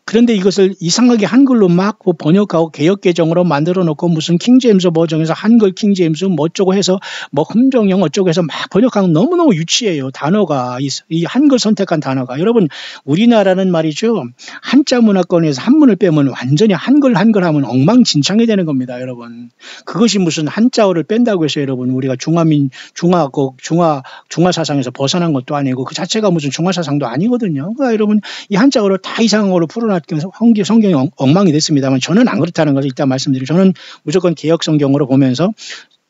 그런데 이것을 이상하게 한글로 막 번역하고 개역개정으로 만들어 놓고 무슨 킹제임스 버전에서 한글 킹제임스 뭐 어쩌고 해서 뭐 흠정형 어쩌고 해서 막 번역하면 너무너무 유치해요. 단어가 이 한글 선택한 단어가. 여러분 우리나라는 말이죠. 한자 문화권에서 한문을 빼면 완전히 한글 하면 엉망진창이 되는 겁니다. 여러분. 그것이 무슨 한자어를 뺀다고 해서 여러분 우리가 중화 사상에서 벗어난 것도 아니고 그 자체가 무슨 중화 사상도 아니거든요. 그러니까 여러분 이 한자어를 다 이상어로 풀어놨 성경이 엉망이 됐습니다만 저는 안 그렇다는 것을 일단 말씀드리고 저는 무조건 개역 성경으로 보면서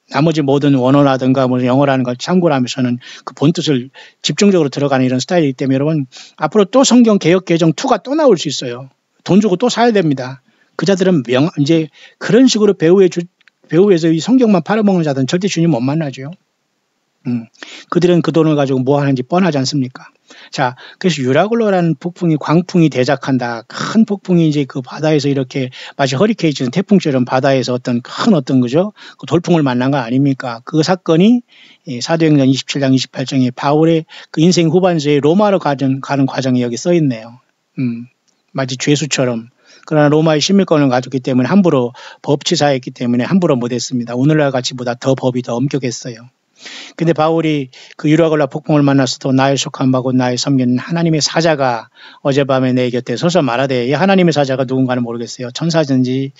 나머지 모든 원어라든가 무슨 영어라는 걸 참고를 하면서는 그 본뜻을 집중적으로 들어가는 이런 스타일이기 때문에 여러분 앞으로 또 성경 개역 개정 2가 또 나올 수 있어요. 돈 주고 또 사야 됩니다. 그 자들은 이제 그런 식으로 배후에서 이 성경만 팔아먹는 자들은 절대 주님 못 만나죠. 그들은 그 돈을 가지고 뭐 하는지 뻔하지 않습니까? 자, 그래서 유라굴로라는 광풍이 대작한다. 큰 폭풍이 이제 그 바다에서 이렇게 마치 허리케인 태풍처럼 바다에서 어떤 그죠? 그 돌풍을 만난 거 아닙니까? 그 사건이 사도행전 27장 28장에 바울의 그 인생 후반기에 로마로 가는 과정이 여기 써 있네요. 마치 죄수처럼. 그러나 로마의 시민권을 가졌기 때문에 함부로 법치사했기 때문에 함부로 못했습니다. 오늘날 같이보다 더 법이 더 엄격했어요. 근데 바울이 그 유라굴로 폭풍을 만났어도 나의 속한 바고 나의 섬기는 하나님의 사자가 어젯밤에 내 곁에 서서 말하되 이 하나님의 사자가 누군가는 모르겠어요. 천사든지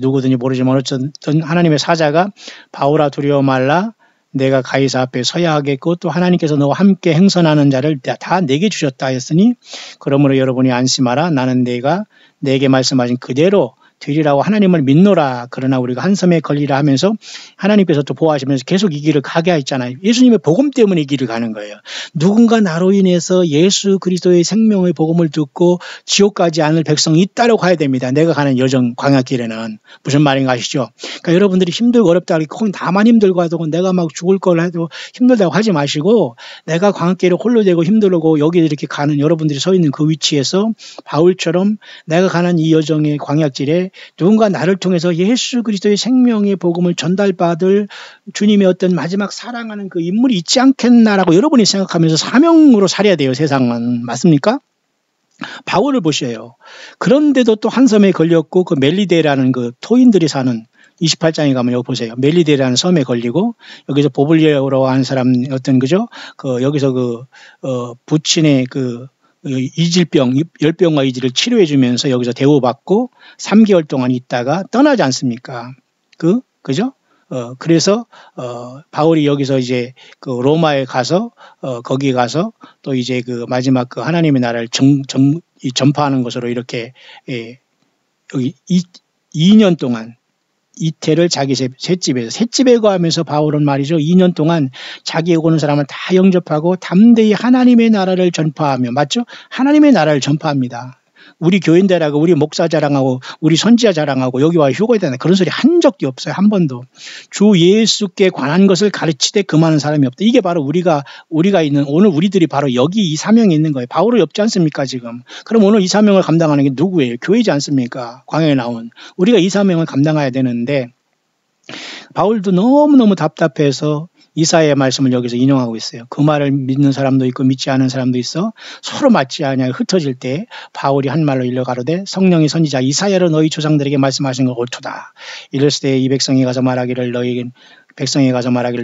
누구든지 모르지만 어쨌든 하나님의 사자가 바울아 두려워 말라 내가 가이사 앞에 서야 하겠고 또 하나님께서 너와 함께 행선하는 자를 다 내게 주셨다 했으니 그러므로 여러분이 안심하라 나는 내가 내게 말씀하신 그대로 되리라고 하나님을 믿노라. 그러나 우리가 한섬에 걸리라 하면서 하나님께서 또 보호하시면서 계속 이 길을 가게 했잖아요. 예수님의 복음 때문에 이 길을 가는 거예요. 누군가 나로 인해서 예수 그리스도의 생명의 복음을 듣고 지옥 가지 않을 백성이 있다고 가야 됩니다. 내가 가는 여정 광야길에는. 무슨 말인가 아시죠? 그러니까 여러분들이 힘들고 어렵다 하고 나만 힘들고 하고 내가 막 죽을 걸 해도 힘들다고 하지 마시고 내가 광야길에 홀로 되고 힘들고 여기 이렇게 가는 여러분들이 서 있는 그 위치에서 바울처럼 내가 가는 이 여정의 광야길에 누군가 나를 통해서 예수 그리스도의 생명의 복음을 전달받을 주님의 어떤 마지막 사랑하는 그 인물이 있지 않겠나라고 여러분이 생각하면서 사명으로 살아야 돼요. 세상은. 맞습니까? 바울을 보셔요. 그런데도 또 한 섬에 걸렸고 그 멜리데라는 그 토인들이 사는 28장에 가면 여기 보세요. 멜리데라는 섬에 걸리고 여기서 보블리오라고 하는 사람 어떤 그죠? 그 여기서 부친의 이질병, 열병과 이질을 치료해 주면서 여기서 대우받고 3개월 동안 있다가 떠나지 않습니까? 그죠? 그래서, 바울이 여기서 이제 그 로마에 가서, 거기 가서 또 이제 그 마지막 그 하나님의 나라를 전파하는 것으로 이렇게, 여기 2년 동안 이태를 자기 셋집에 거하면서 바울은 말이죠. 2년 동안 자기에 오는 사람을 다 영접하고 담대히 하나님의 나라를 전파하며, 맞죠? 하나님의 나라를 전파합니다. 우리 교인들하고 우리 목사 자랑하고 우리 선지자 자랑하고 여기 와 휴거에 대한 그런 소리 한 적도 없어요. 한 번도. 주 예수께 관한 것을 가르치되 금하는 사람이 없다. 이게 바로 우리가 있는, 오늘 우리들이 바로 여기 이 사명이 있는 거예요. 바울이 없지 않습니까 지금. 그럼 오늘 이 사명을 감당하는 게 누구예요? 교회지 않습니까? 광야에 나온. 우리가 이 사명을 감당해야 되는데, 바울도 너무너무 답답해서 이사야의 말씀을 여기서 인용하고 있어요. 그 말을 믿는 사람도 있고 믿지 않은 사람도 있어. 서로 맞지 않냐 흩어질 때 바울이 한 말로 일러 가로되 성령이 선지자 이사야로 너희 조상들에게 말씀하신 것 옳도다. 이럴때 이 백성이 가서 말하기를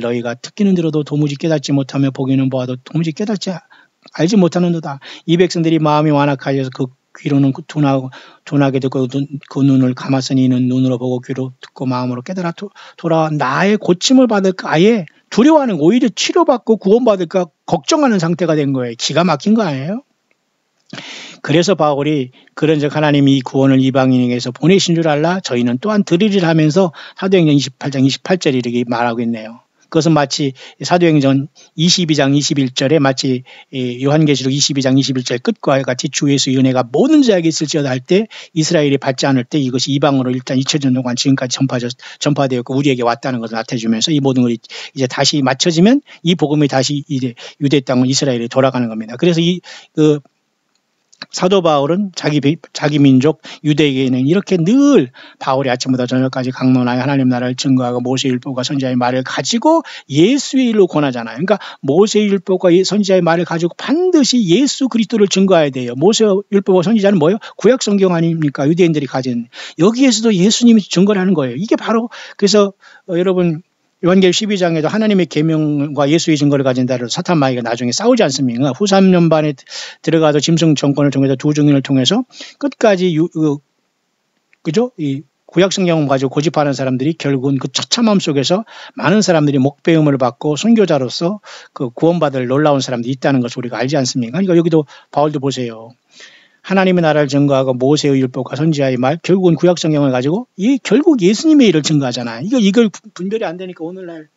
너희가 듣기는 들어도 도무지 깨닫지 못하며 보기는 보아도 도무지 깨닫지 알지 못하는도다. 이 백성들이 마음이 완악하여서 그 귀로는 둔하게 듣고 그 눈을 감았으니 이는 눈으로 보고 귀로 듣고 마음으로 깨달아 돌아와 나의 고침을 받을까 아예 두려워하는, 오히려 치료받고 구원받을까 걱정하는 상태가 된 거예요. 기가 막힌 거 아니에요? 그래서 바울이 그런즉 하나님이 이 구원을 이방인에게서 보내신 줄 알라 저희는 또한 들으리라 하면서 사도행전 28장 28절에 이렇게 말하고 있네요. 그것은 마치 사도행전 22장 21절에 마치 요한계시록 22장 21절 끝과 같이 주 예수의 은혜가 모든 자에게 있을지어다 할 때 이스라엘이 받지 않을 때 이것이 이방으로 일단 2000년 동안 지금까지 전파되었고 우리에게 왔다는 것을 나타내주면서 이 모든 것이 이제 다시 맞춰지면 이 복음이 다시 이제 유대 땅 이스라엘에 돌아가는 겁니다. 그래서 사도 바울은 자기 민족 유대인은 이렇게 늘 바울이 아침부터 저녁까지 강론하여 하나님 나라를 증거하고 모세율법과 선지자의 말을 가지고 예수의 일로 권하잖아요. 그러니까 모세율법과 선지자의 말을 가지고 반드시 예수 그리스도를 증거해야 돼요. 모세율법과 선지자는 뭐예요? 구약 성경 아닙니까? 유대인들이 가진. 여기에서도 예수님이 증거를 하는 거예요. 이게 바로 그래서 여러분 요한계시록 12장에도 하나님의 계명과 예수의 증거를 가진 자를 사탄 마귀가 나중에 싸우지 않습니까? 후 3년 반에 들어가서 짐승 정권을 통해서 두 증인을 통해서 끝까지 그죠? 이 구약 성경을 가지고 고집하는 사람들이 결국은 그 처참함 속에서 많은 사람들이 목배움을 받고 선교자로서 그 구원받을 놀라운 사람들이 있다는 것을 우리가 알지 않습니까? 그러니까 여기도 바울도 보세요. 하나님의 나라를 증거하고 모세의 율법과 선지자의 말, 결국은 구약 성경을 가지고 결국 예수님의 일을 증거하잖아요. 이걸 분별이 안 되니까 오늘날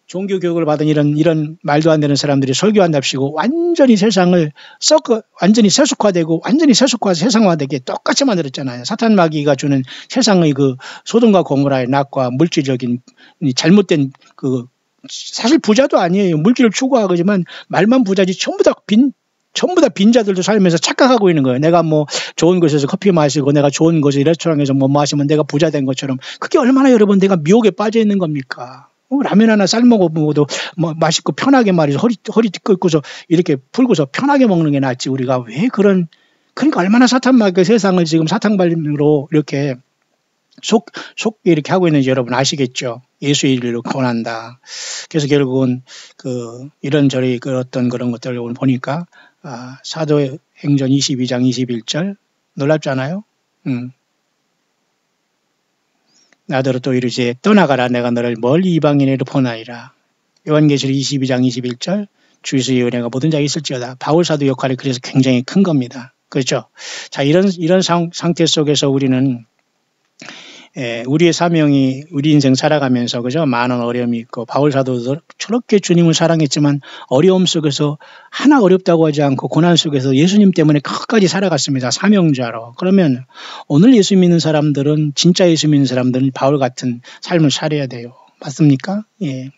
종교 교육을 받은 이런 말도 안 되는 사람들이 설교한답시고 완전히 세상을 완전히 세속화되고 완전히 세상화되게 똑같이 만들었잖아요. 사탄 마귀가 주는 세상의 그 소돔과 고모라의 낙과 물질적인 잘못된 사실 부자도 아니에요. 물질을 추구하지만 말만 부자지 전부 다 빈자들도 살면서 착각하고 있는 거예요. 내가 뭐 좋은 곳에서 커피 마시고 내가 좋은 곳에 레스토랑에서 뭐 마시면 내가 부자 된 것처럼 그게 얼마나 여러분 내가 미혹에 빠져 있는 겁니까? 라면 하나 삶먹어 먹어도 뭐 맛있고 편하게 말이죠. 허리 끄고서 이렇게 풀고서 편하게 먹는 게 낫지. 우리가 왜 그러니까 얼마나 사탄 마귀가 세상을 지금 사탕발로 이렇게 속게 이렇게 하고 있는지 여러분 아시겠죠? 예수의 일로 권한다. 그래서 결국은 이런저리 어떤 그런 것들을 오늘 보니까 사도행전 22장 21절 놀랍잖아요. 나더러 또 이르지 떠나가라 내가 너를 멀리 이방인에로 보내리라. 요한계시록 22장 21절 주 예수의 은혜가 모든 자에게 있을지어다. 바울 사도 역할이 그래서 굉장히 큰 겁니다. 그렇죠? 자, 이런 상태 속에서 우리는 우리의 사명이 우리 인생 살아가면서 그죠? 많은 어려움이 있고 바울 사도도 저렇게 주님을 사랑했지만 어려움 속에서 하나 어렵다고 하지 않고 고난 속에서 예수님 때문에 끝까지 살아갔습니다. 사명자로. 그러면 오늘 예수 믿는 사람들은 진짜 예수 믿는 사람들은 바울 같은 삶을 살아야 돼요. 맞습니까? 예.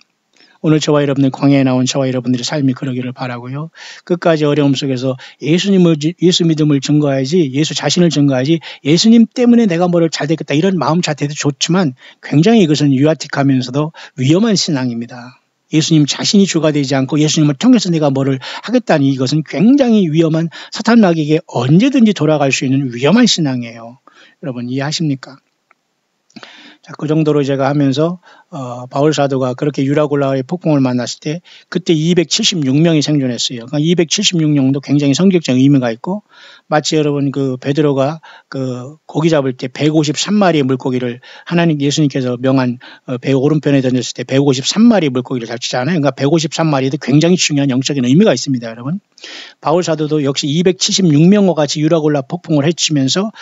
오늘 여러분들 광야에 나온 저와 여러분들의 삶이 그러기를 바라고요. 끝까지 어려움 속에서 예수 믿음을 증거해야지, 예수 자신을 증거해야지, 예수님 때문에 내가 뭐를 잘 되겠다 이런 마음 자체도 좋지만 굉장히 이것은 유아틱하면서도 위험한 신앙입니다. 예수님 자신이 주가 되지 않고 예수님을 통해서 내가 뭐를 하겠다니 이것은 굉장히 위험한 사탄 마귀에게 언제든지 돌아갈 수 있는 위험한 신앙이에요. 여러분 이해하십니까? 자, 그 정도로 제가 하면서 바울 사도가 그렇게 유라굴라의 폭풍을 만났을 때 그때 276명이 생존했어요. 그러니까 276명도 굉장히 성격적 의미가 있고, 마치 여러분 그 베드로가 그 고기 잡을 때 153마리의 물고기를 하나님 예수님께서 명한 배 오른편에 던졌을 때 153마리의 물고기를 잡히잖아요. 그러니까 153마리도 굉장히 중요한 영적인 의미가 있습니다, 여러분. 바울 사도도 역시 276명과 같이 유라굴라 폭풍을 헤치면서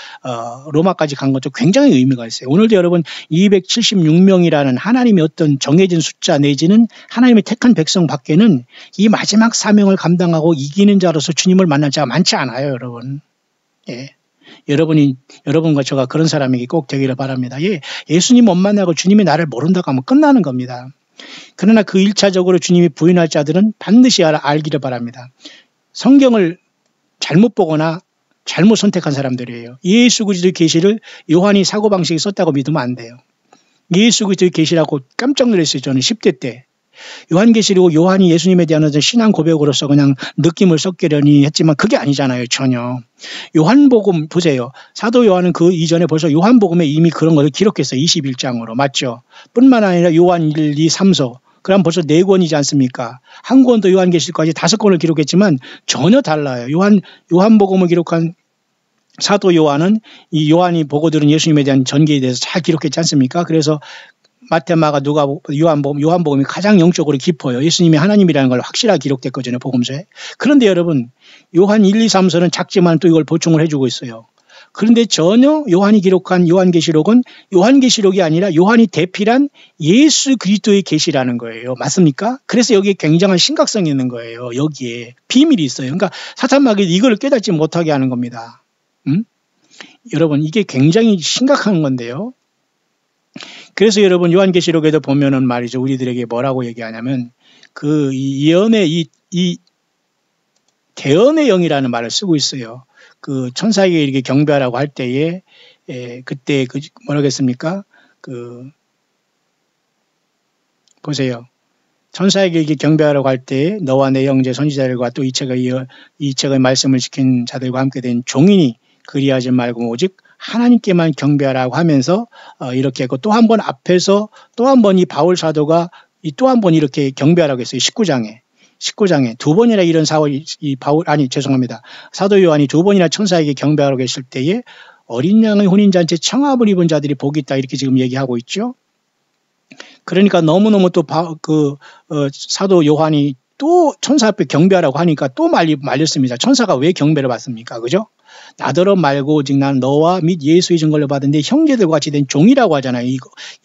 로마까지 간 것도 굉장히 의미가 있어요. 오늘도 여러분 276명이라는 하나님의 어떤 정해진 숫자 내지는 하나님의 택한 백성 밖에는 이 마지막 사명을 감당하고 이기는 자로서 주님을 만난 자가 많지 않아요, 여러분. 예. 여러분과 저가 그런 사람에게 꼭 되기를 바랍니다. 예, 예수님 못 만나고 주님이 나를 모른다고 하면 끝나는 겁니다. 그러나 그 1차적으로 주님이 부인할 자들은 반드시 알기를 바랍니다. 성경을 잘못 보거나 잘못 선택한 사람들이에요. 예수 그리스도의 계시를 요한이 사고방식에 썼다고 믿으면 안 돼요. 예수 그리스도의 계시라고 깜짝 놀랐어요. 저는 10대 때. 요한계시록 요한이 예수님에 대한 어떤 신앙 고백으로서 그냥 느낌을 섞으려니 했지만 그게 아니잖아요, 전혀. 요한복음 보세요. 사도 요한은 그 이전에 벌써 요한복음에 이미 그런 것을 기록했어요. 21장으로. 맞죠? 뿐만 아니라 요한 1, 2, 3서. 그럼 벌써 4권이지 않습니까? 한 권도 요한계시록까지 5권을 기록했지만 전혀 달라요. 요한복음을 기록한 사도 요한은 이 요한이 보고 들은 예수님에 대한 전개에 대해서 잘 기록했지 않습니까? 그래서 마태, 마가, 누가, 요한복음이 가장 영적으로 깊어요. 예수님이 하나님이라는 걸 확실하게 기록됐거든요, 복음서에. 그런데 여러분, 요한 1, 2, 3서는 작지만 또 이걸 보충을 해주고 있어요. 그런데 전혀 요한이 기록한 요한계시록은 요한계시록이 아니라 요한이 대필한 예수 그리스도의 계시라는 거예요. 맞습니까? 그래서 여기에 굉장한 심각성이 있는 거예요. 여기에 비밀이 있어요. 그러니까 사탄마귀 이걸 깨닫지 못하게 하는 겁니다. 여러분, 이게 굉장히 심각한 건데요. 그래서 여러분 요한계시록에도 보면은 말이죠, 우리들에게 뭐라고 얘기하냐면 그 예언의 이 대언의 영이라는 말을 쓰고 있어요. 그 천사에게 이렇게 경배하라고 할 때에 그때 그 뭐라겠습니까? 그 보세요. 천사에게 이렇게 경배하라고 할 때에 너와 내 형제 선지자들과 또 이 책의 말씀을 지킨 자들과 함께 된 종인이 그리하지 말고 오직 하나님께만 경배하라고 하면서 이렇게 했고, 또 한 번 앞에서 또 한 번 이 바울 사도가 또 한 번 이렇게 경배하라고 했어요. 19장에 두 번이나 이런 죄송합니다. 사도 요한이 두 번이나 천사에게 경배하라고 했을 때에 어린 양의 혼인잔치 청합을 입은 자들이 복이 있다, 이렇게 지금 얘기하고 있죠. 그러니까 너무너무 또 사도 요한이 또 천사 앞에 경배하라고 하니까 또 말렸습니다. 천사가 왜 경배를 받습니까? 그죠? 나더러 말고 오직 난 너와 및 예수의 증거를 받은데 형제들과 같이 된 종이라고 하잖아요. 이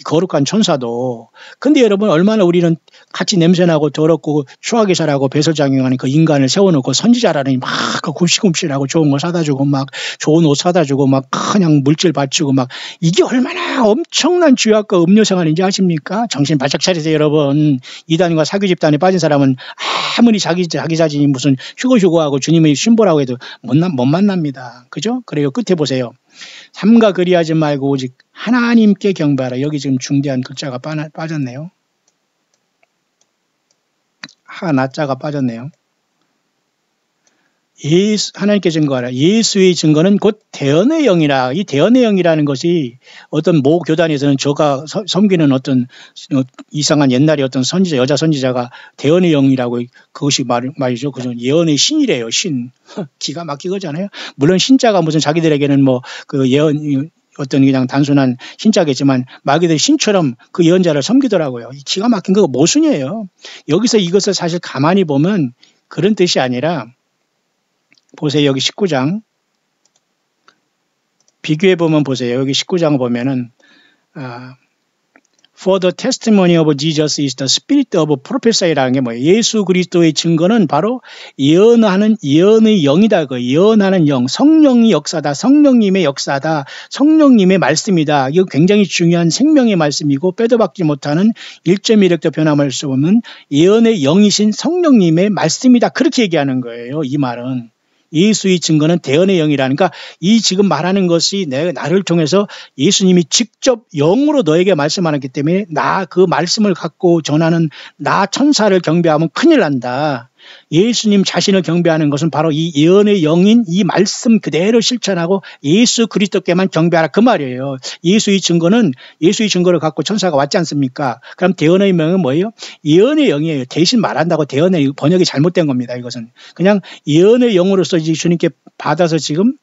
거룩한 천사도. 근데 여러분, 얼마나 우리는 같이 냄새나고 더럽고 추하게 자라고 배설장용하는 그 인간을 세워놓고 선지자라니 막 굽시굽시하고 좋은 거 사다 주고 막 좋은 옷 사다 주고 막 그냥 물질 바치고 막, 이게 얼마나 엄청난 죄악과 음료 생활인지 아십니까? 정신 바짝 차리세요, 여러분. 이단과 사교 집단에 빠진 사람은 아무리 자기 자신이 무슨 휴고하고 주님의 신보라고 해도 못 만납니다. 그죠? 그래요. 끝에 보세요. 삼가 그리하지 말고 오직 하나님께 경배하라. 여기 지금 중대한 글자가 빠졌네요. 하나자가 빠졌네요. 하나님께 증거하라. 예수의 증거는 곧 대언의 영이라. 이 대언의 영이라는 것이 어떤 모 교단에서는 저가 섬기는 어떤 이상한 옛날에 어떤 여자 선지자가 대언의 영이라고, 그것이 말이죠. 그죠. 예언의 신이래요. 신. 기가 막히거잖아요. 물론 신자가 무슨 자기들에게는 뭐 그 예언, 어떤 그냥 단순한 신자겠지만 마귀들이 신처럼 그 예언자를 섬기더라고요. 기가 막힌 거 모순이에요. 여기서 이것을 사실 가만히 보면 그런 뜻이 아니라, 보세요. 여기 19장 비교해 보면 보세요. 여기 19장 보면은 For the testimony of Jesus is the spirit of prophecy라는 게 뭐예요? 예수 그리스도의 증거는 바로 예언의 영이다. 그 예언하는 영, 성령의 역사다. 성령님의 역사다. 성령님의 말씀이다. 이거 굉장히 중요한 생명의 말씀이고 빼도 박지 못하는 1.1획도 변함할 수 없는 예언의 영이신 성령님의 말씀이다. 그렇게 얘기하는 거예요. 이 말은. 예수의 증거는 대언의 영이라는, 그러니까 이 지금 말하는 것이 나를 통해서 예수님이 직접 영으로 너에게 말씀하기 때문에 나 그 말씀을 갖고 전하는 나 천사를 경배하면 큰일 난다. 예수님 자신을 경배하는 것은 바로 이 예언의 영인 이 말씀 그대로 실천하고 예수 그리스도께만 경배하라 그 말이에요. 예수의 증거를 갖고 천사가 왔지 않습니까? 그럼 대언의 명은 뭐예요? 예언의 영이에요. 대신 말한다고 대언의 번역이 잘못된 겁니다. 이것은 그냥 예언의 영으로서 주님께 받아서 지금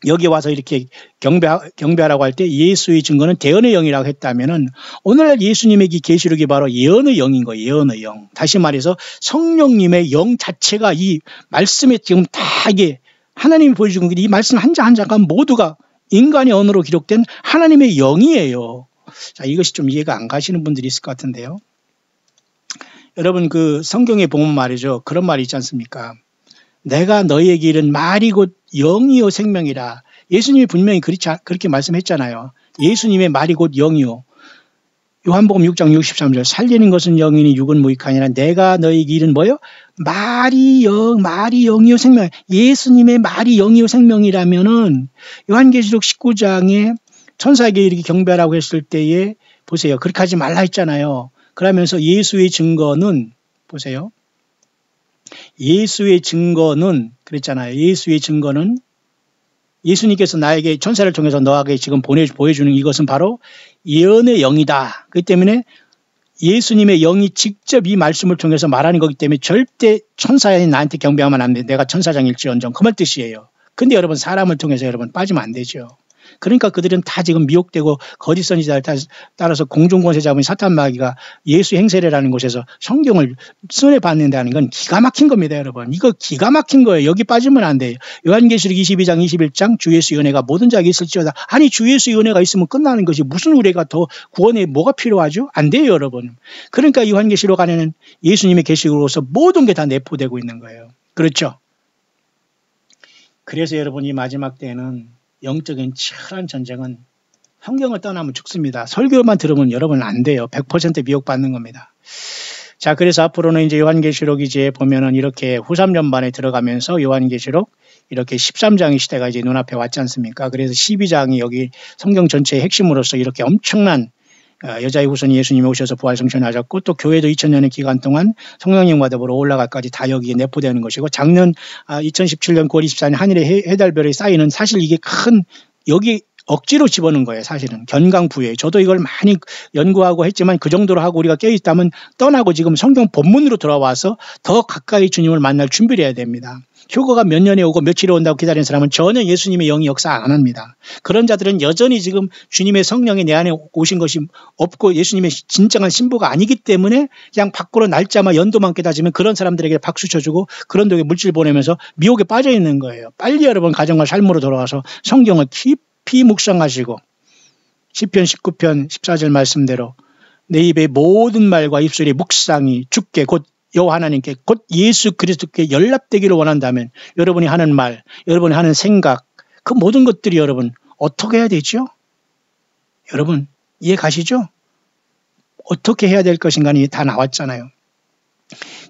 여기 와서 이렇게 경배하라고 할 때 예수의 증거는 대언의 영이라고 했다면은 오늘날 예수님의 이 계시록이 바로 예언의 영인 거예요. 예언의 영. 다시 말해서 성령님의 영 자체가 이 말씀에 지금 다 이게 하나님이 보여주는 이 말씀 한 장 한 장가 모두가 인간의 언어로 기록된 하나님의 영이에요. 자, 이것이 좀 이해가 안 가시는 분들이 있을 것 같은데요. 여러분 그 성경에 보면 말이죠. 그런 말이 있지 않습니까? 내가 너희에게 이른 말이 곧 영이요 생명이라. 예수님이 분명히 그렇게 말씀했잖아요. 예수님의 말이 곧 영이요. 요한복음 6장 63절 살리는 것은 영이니 육은 무익하니라. 내가 너희에게 이른 뭐요? 말이 영이요 생명. 예수님의 말이 영이요 생명이라면은 요한계시록 19장에 천사에게 이렇게 경배하라고 했을 때에 보세요. 그렇게 하지 말라 했잖아요. 그러면서 예수의 증거는 보세요. 예수의 증거는 그랬잖아요. 예수의 증거는 예수님께서 나에게 천사를 통해서 너에게 지금 보여주는 이것은 바로 예언의 영이다. 그렇기 때문에 예수님의 영이 직접 이 말씀을 통해서 말하는 거기 때문에 절대 천사에 나한테 경배하면 안 돼. 내가 천사장일지언정 그 말 뜻이에요. 근데 여러분 사람을 통해서 여러분 빠지면 안 되죠. 그러니까 그들은 다 지금 미혹되고 거짓 선지자를 따라서 공중권세 잡은 사탄 마귀가 예수 행세례라는 곳에서 성경을 손에 받는다는 건 기가 막힌 겁니다, 여러분. 이거 기가 막힌 거예요. 여기 빠지면 안 돼요. 요한계시록 22장 21장 주 예수 은혜가 모든 자에게 있을지어다. 아니 주 예수 은혜가 있으면 끝나는 것이 무슨 우리가 더 구원에 뭐가 필요하죠? 안 돼요, 여러분. 그러니까 요한계시록 안에는 예수님의 계시록으로서 모든 게 다 내포되고 있는 거예요. 그렇죠? 그래서 여러분 이 마지막 때에는 영적인 치열한 전쟁은 성경을 떠나면 죽습니다. 설교만 들으면 여러분 안 돼요. 100% 미혹받는 겁니다. 자, 그래서 앞으로는 이제 요한계시록 이제 보면은 이렇게 후3년반에 들어가면서 요한계시록 이렇게 13장의 시대가 이제 눈앞에 왔지 않습니까? 그래서 12장이 여기 성경 전체의 핵심으로서 이렇게 엄청난 여자의 후손 예수님이 오셔서 부활 성천하셨고 또 교회도 2000년의 기간 동안 성령님과 더불어 올라갈까지 다 여기에 내포되는 것이고 작년 2017년 9월 24일 하늘의 해달별에 쌓이는 사실 이게 큰 여기 억지로 집어넣은 거예요. 사실은 견강부에 저도 이걸 많이 연구하고 했지만 그 정도로 하고 우리가 깨어있다면 떠나고 지금 성경 본문으로 돌아와서 더 가까이 주님을 만날 준비를 해야 됩니다. 휴거가 몇 년에 오고 며칠에 온다고 기다리는 사람은 전혀 예수님의 영이 역사 안 합니다. 그런 자들은 여전히 지금 주님의 성령이 내 안에 오신 것이 없고 예수님의 진정한 신부가 아니기 때문에 그냥 밖으로 날짜만 연도만 깨닫으면 그런 사람들에게 박수 쳐주고 그런 데에 물질 보내면서 미혹에 빠져 있는 거예요. 빨리 여러분 가정과 삶으로 돌아와서 성경을 깊이 묵상하시고 시편 19편 14절 말씀대로 내 입의 모든 말과 입술의 묵상이 주께 곧 여호와 하나님께 곧 예수 그리스도께 연락되기를 원한다면 여러분이 하는 말, 여러분이 하는 생각 그 모든 것들이 여러분 어떻게 해야 되죠? 여러분 이해 가시죠? 어떻게 해야 될 것인가는 다 나왔잖아요.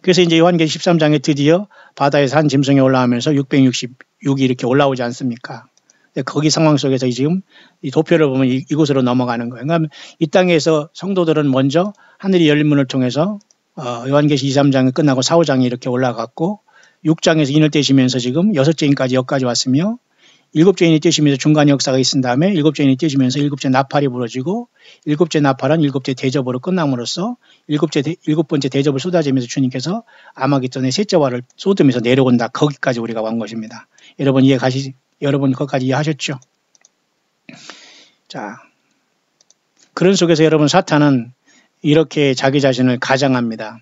그래서 이제 요한계시 13장에 드디어 바다에서 한 짐승이 올라오면서 666이 이렇게 올라오지 않습니까? 거기 상황 속에서 지금 이 도표를 보면 이곳으로 넘어가는 거예요. 그러니까 이 땅에서 성도들은 먼저 하늘이 열린 문을 통해서 요한계시 2, 3장이 끝나고 4, 5장이 이렇게 올라갔고 6장에서 인을 떼시면서 지금 6째 인까지 여기까지 왔으며 7째 인이 떼시면서 중간 역사가 있은 다음에 7째 인이 떼시면서 7째 나팔이 부러지고 7째 나팔은 7째 대접으로 끝남으로써 7번째 대접을 쏟아지면서 주님께서 아마겟돈의 셋째 활을 쏟으면서 내려온다. 거기까지 우리가 온 것입니다. 여러분 여러분 거기까지 이해하셨죠? 자, 그런 속에서 여러분 사탄은 이렇게 자기 자신을 가장합니다.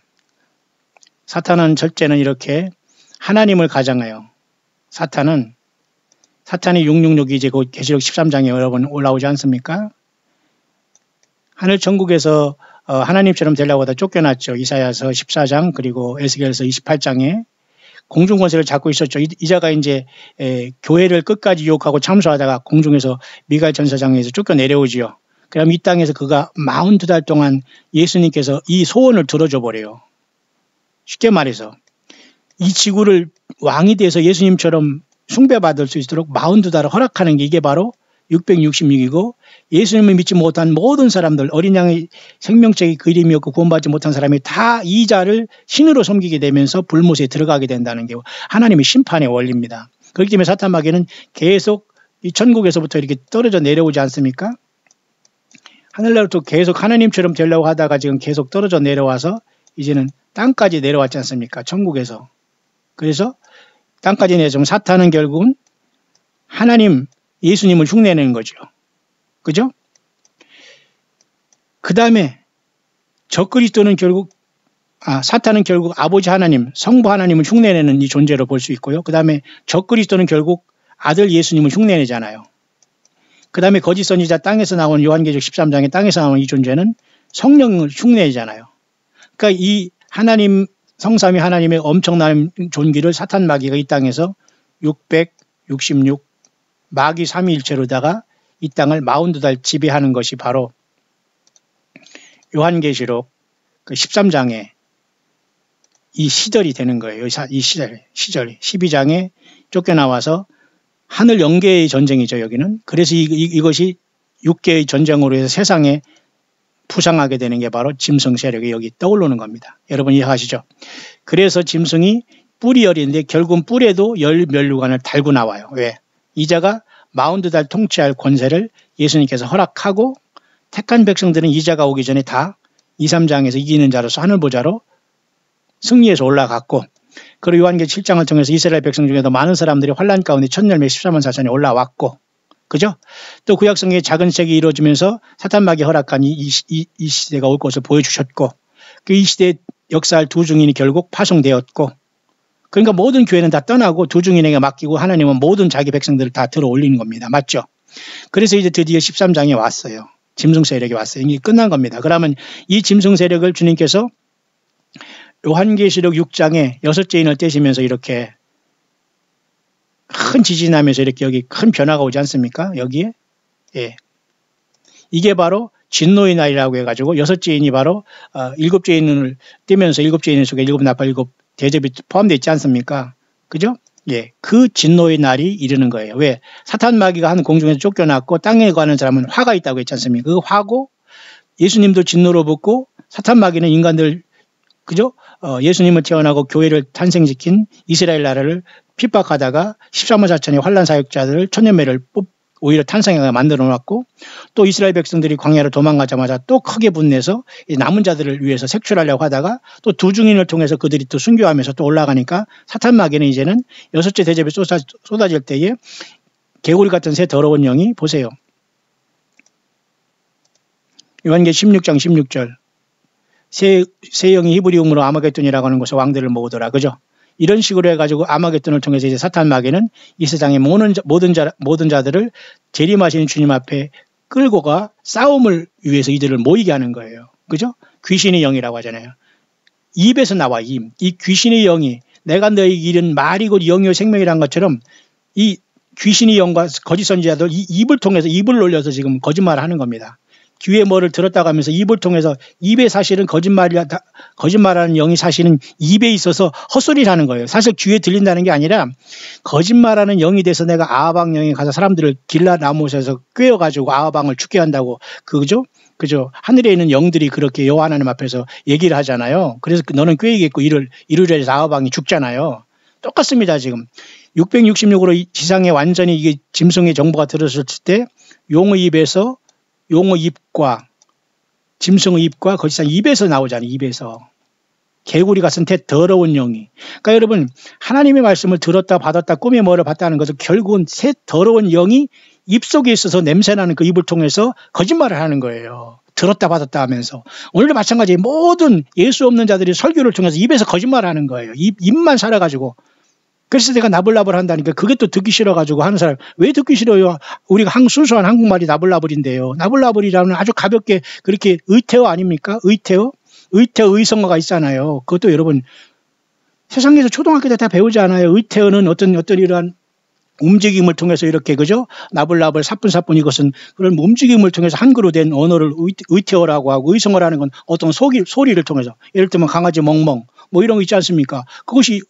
사탄은 절제는 이렇게 하나님을 가장해요. 사탄이 666이 이제 그 계시록 13장에 여러분 올라오지 않습니까? 하늘 천국에서 하나님처럼 되려고 하다 쫓겨났죠. 이사야서 14장 그리고 에스겔서 28장에 공중 권세를 잡고 있었죠. 이자가 이제 교회를 끝까지 유혹하고 참소하다가 공중에서 미가엘 천사장에서 쫓겨 내려오지요. 그럼 이 땅에서 그가 42달 동안 예수님께서 이 소원을 들어줘 버려요. 쉽게 말해서 이 지구를 왕이 돼서 예수님처럼 숭배받을 수 있도록 42달을 허락하는 게 이게 바로 666이고 예수님을 믿지 못한 모든 사람들, 어린 양의 생명책이 그 이름이 없고 구원받지 못한 사람이 다 이자를 신으로 섬기게 되면서 불못에 들어가게 된다는 게 하나님의 심판의 원리입니다. 그렇기 때문에 사탄 마귀는 계속 이 천국에서부터 이렇게 떨어져 내려오지 않습니까? 하늘나라로 계속 하나님처럼 되려고 하다가 지금 계속 떨어져 내려와서 이제는 땅까지 내려왔지 않습니까? 천국에서. 그래서 땅까지 내려오면 사탄은 결국은 하나님, 예수님을 흉내내는 거죠. 그죠? 그 다음에 적그리스도는 결국 사탄은 결국 아버지 하나님, 성부 하나님을 흉내내는 이 존재로 볼 수 있고요. 그 다음에 적그리스도는 결국 아들 예수님을 흉내내잖아요. 그 다음에 거짓 선지자 땅에서 나온 요한계시록 13장에 땅에서 나온 이 존재는 성령을 흉내내잖아요. 그러니까 이 하나님, 성삼위 하나님의 엄청난 존귀를 사탄 마귀가 이 땅에서 666 마귀 삼위일체로다가 이 땅을 42달 지배하는 것이 바로 요한계시록 그 13장에 이 시절이 되는 거예요. 이 시절이 12장에 쫓겨나와서 하늘 영계의 전쟁이죠. 여기는. 그래서 이것이 6개의 전쟁으로 해서 세상에 부상하게 되는 게 바로 짐승 세력이 여기 떠오르는 겁니다. 여러분 이해하시죠? 그래서 짐승이 뿔이 열인데 결국은 뿔에도 열 면류관을 달고 나와요. 왜? 이자가 42달 통치할 권세를 예수님께서 허락하고 택한 백성들은 이자가 오기 전에 다 2, 3장에서 이기는 자로서 하늘보좌로 승리해서 올라갔고, 그리고 요한계시록 7장을 통해서 이스라엘 백성 중에도 많은 사람들이 환란 가운데 천열매 14만 4천이 올라왔고, 그죠? 또 구약성경의 작은 책이 이루어지면서 사탄 마귀 허락한 이 시대가 올 것을 보여주셨고, 그 이 시대에 역사할 두 증인이 결국 파송되었고, 그러니까 모든 교회는 다 떠나고 두 증인에게 맡기고 하나님은 모든 자기 백성들을 다 들어 올리는 겁니다. 맞죠? 그래서 이제 드디어 13장에 왔어요. 짐승 세력이 왔어요. 이게 끝난 겁니다. 그러면 이 짐승 세력을 주님께서 요한계시록 6장에 6죄인을 떼시면서 이렇게 큰 지진이 나면서 이렇게 여기 큰 변화가 오지 않습니까? 여기에. 예. 이게 바로 진노의 날이라고 해가지고 6죄인이 바로 7죄인을 떼면서 7죄인 속에 7나팔 7대접이 포함되어 있지 않습니까? 그죠? 예. 그 진노의 날이 이르는 거예요. 왜? 사탄 마귀가 한 공중에서 쫓겨났고 땅에 가는 사람은 화가 있다고 했지 않습니까? 그 화고 예수님도 진노로 붙고 사탄 마귀는 인간들, 그죠? 예수님을 태어나고 교회를 탄생시킨 이스라엘 나라를 핍박하다가 14만 4천의 환란 사역자들을 천년매를 오히려 탄생하게 만들어 놨고, 또 이스라엘 백성들이 광야로 도망가자마자 또 크게 분내서 남은 자들을 위해서 색출하려고 하다가 또 두 증인을 통해서 그들이 또 순교하면서 또 올라가니까 사탄 마귀는 이제는 6째 대접이 쏟아질 때에 개구리 같은 새 더러운 영이, 보세요. 요한계시록 16장 16절. 새 영이 히브리음으로 아마겟돈이라고 하는 곳에 왕들을 모으더라. 그죠? 이런 식으로 해가지고 아마겟돈을 통해서 이제 사탄 마귀는 이 세상의 모든 자들을 재림하시는 주님 앞에 끌고 가 싸움을 위해서 이들을 모이게 하는 거예요. 그죠? 귀신의 영이라고 하잖아요. 입에서 나와, 이 귀신의 영이, 내가 너에게 이른 말이고 영이요 생명이라는 것처럼 이 귀신의 영과 거짓 선지자들 이 입을 통해서 입을 놀려서 지금 거짓말을 하는 겁니다. 귀에 뭐를 들었다고 하면서 입을 통해서, 입에 사실은 거짓말하는 영이 사실은 입에 있어서 헛소리를 하는 거예요. 사실 귀에 들린다는 게 아니라 거짓말하는 영이 돼서 내가 아하방 영이 가서 사람들을 길라나못에서 꿰어가지고 아하방을 죽게 한다고, 그죠? 하늘에 있는 영들이 그렇게 여호와 하나님 앞에서 얘기를 하잖아요. 그래서 너는 꿰이겠고 이루려 해서 아하방이 죽잖아요. 똑같습니다. 지금 666으로 지상에 완전히 이게 짐승의 정보가 들었을 때 용의 입에서, 용의 입과 짐승의 입과 거짓말 입에서 나오잖아요. 입에서. 개구리 같은 더러운 영이. 그러니까 여러분, 하나님의 말씀을 들었다 받았다 꿈에 뭐를 봤다는 것은 결국은 새 더러운 영이 입속에 있어서 냄새나는 그 입을 통해서 거짓말을 하는 거예요. 들었다 받았다 하면서. 오늘도 마찬가지예요. 모든 예수 없는 자들이 설교를 통해서 입에서 거짓말을 하는 거예요. 입만 살아가지고. 그래서 내가 나불나불 한다니까 그게 또 듣기 싫어가지고 하는 사람. 왜 듣기 싫어요? 우리가 순수한 한국말이 나불나불인데요. 나불나불이라는 아주 가볍게 그렇게 의태어 아닙니까? 의태어 의성어가 있잖아요. 그것도 여러분 세상에서 초등학교 때 다 배우지 않아요. 의태어는 어떤 이러한 움직임을 통해서 이렇게, 그죠? 나불나불 사뿐사뿐, 이것은 그런 움직임을 통해서 한글로 된 언어를 의태어라고 하고, 의성어라는 건 어떤 소리를 통해서, 예를 들면 강아지 멍멍 뭐 이런 거 있지 않습니까? 그것이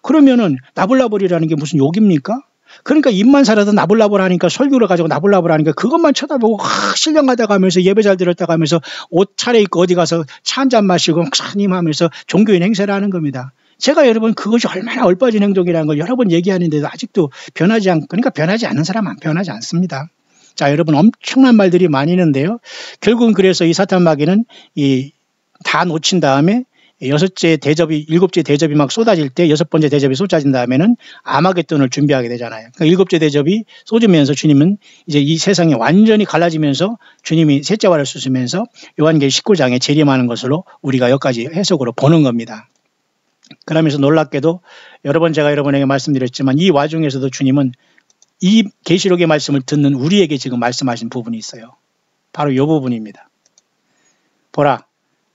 그러면은 나불나불이라는 게 무슨 욕입니까? 그러니까 입만 살아도 나불나불 하니까 설교를 가지고 나불나불 하니까 그것만 쳐다보고 신령하다고 하면서 예배 잘 들었다고 하면서 옷 차려입고 어디 가서 차 한잔 마시고 목사님 하면서 종교인 행세를 하는 겁니다. 제가 여러분 그것이 얼마나 얼빠진 행동이라는 걸 여러 번 얘기하는데도 아직도 변하지 않고, 그러니까 변하지 않는 사람은 변하지 않습니다. 자, 여러분 엄청난 말들이 많이 있는데요. 결국은 그래서 이 사탄 마귀는 다 놓친 다음에 여섯째 대접이, 일곱째 대접이 막 쏟아질 때, 여섯 번째 대접이 쏟아진 다음에는 아마겟돈을 준비하게 되잖아요. 그러니까 일곱째 대접이 쏟으면서 주님은 이제 이 세상이 완전히 갈라지면서 주님이 셋째 활을 쑤시면서 요한계시 19장에 재림하는 것으로 우리가 여기까지 해석으로 보는 겁니다. 그러면서 놀랍게도 여러 번 제가 여러분에게 말씀드렸지만 이 와중에서도 주님은 이 계시록의 말씀을 듣는 우리에게 지금 말씀하신 부분이 있어요. 바로 이 부분입니다. 보라,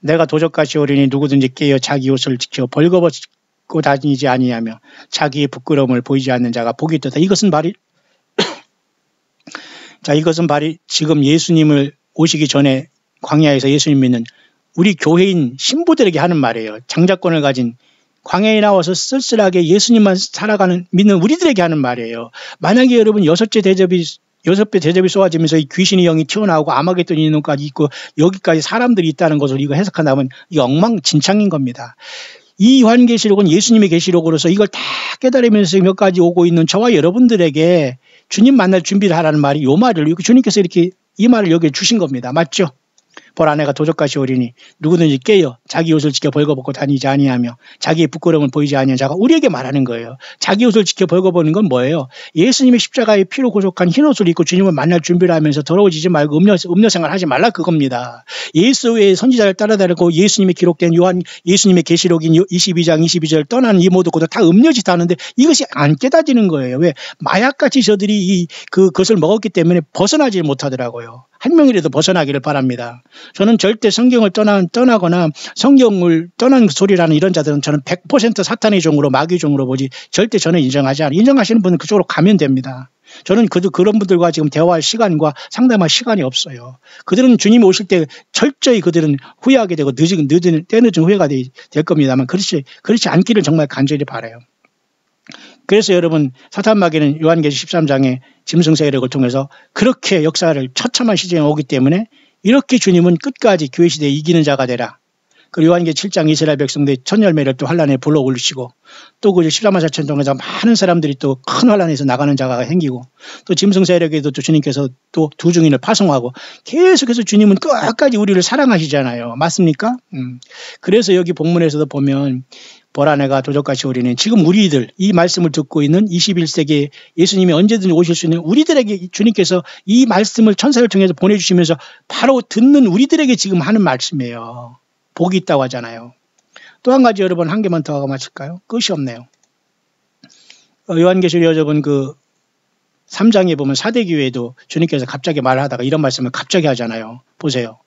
내가 도적같이 오리니 누구든지 깨어 자기 옷을 지켜 벌거벗고 다니지 아니하며 자기의 부끄러움을 보이지 않는 자가 복이 있도다. 이것은 바로 지금 예수님을 오시기 전에 광야에서 예수님 믿는 우리 교회인 신부들에게 하는 말이에요. 장자권을 가진 광야에 나와서 쓸쓸하게 예수님만 살아가는 믿는 우리들에게 하는 말이에요. 만약에 여러분 여섯 배 대접이 쏘아지면서 이 귀신의 영이 튀어나오고 아마겟돈이 있는 것까지 있고 여기까지 사람들이 있다는 것을 이거 해석한다면 이거 엉망진창인 겁니다. 이 요한계시록은 예수님의 계시록으로서 이걸 다 깨달으면서 몇 가지 오고 있는 저와 여러분들에게 주님 만날 준비를 하라는 말이 요 말을 주님께서 이렇게 이 말을 여기에 주신 겁니다. 맞죠? 보라, 내가 도적같이 오리니 누구든지 깨어 자기 옷을 지켜 벌거벗고 다니지 아니하며 자기의 부끄러움을 보이지 아니하는 자가 우리에게 말하는 거예요. 자기 옷을 지켜 벌거벗는 건 뭐예요? 예수님의 십자가의 피로 고속한 흰 옷을 입고 주님을 만날 준비를 하면서 더러워지지 말고 음료 생활 하지 말라 그겁니다. 예수의 선지자를 따라다니고 예수님의 기록된 예수님의 계시록인 22장 22절 떠나는 이 모두 다 음료짓 하는데 이것이 안 깨닫지는 거예요. 왜? 마약같이 저들이 그것을 먹었기 때문에 벗어나지 못하더라고요. 한 명이라도 벗어나기를 바랍니다. 저는 절대 성경을 떠나거나 성경을 떠난 소리라는 이런 자들은 저는 100% 사탄의 종으로 마귀의 종으로 보지 절대 저는 인정하지 않아요. 인정하시는 분은 그쪽으로 가면 됩니다. 저는 그런 분들과 지금 대화할 시간과 상담할 시간이 없어요. 그들은 주님이 오실 때 철저히 그들은 후회하게 되고 때늦은 후회가 될 겁니다만 그렇지 않기를 정말 간절히 바라요. 그래서 여러분 사탄 마귀는 요한계시 13장의 짐승 세력을 통해서 그렇게 역사를 처참한 시즌에 오기 때문에 이렇게 주님은 끝까지 교회 시대에 이기는 자가 되라. 그리고 요한계시 7장 이스라엘 백성들의 첫 열매를 또 환란에 불러 올리시고 또 그 14만 4천 통해서 많은 사람들이 또 큰 환란에서 나가는 자가 생기고 또 짐승 세력에도 또 주님께서 또 두 증인을 파송하고 계속해서 주님은 끝까지 우리를 사랑하시잖아요. 맞습니까? 그래서 여기 본문에서도 보면 보라, 내가 도적같이 오리니 지금 우리들 이 말씀을 듣고 있는 21세기에 예수님이 언제든지 오실 수 있는 우리들에게 주님께서 이 말씀을 천사를 통해서 보내주시면서 바로 듣는 우리들에게 지금 하는 말씀이에요. 복이 있다고 하잖아요. 또 한 가지 여러분 한 개만 더 하고 마칠까요? 끝이 없네요. 요한계시록 여러분 3장에 보면 사대교회도 주님께서 갑자기 말하다가 이런 말씀을 갑자기 하잖아요. 보세요.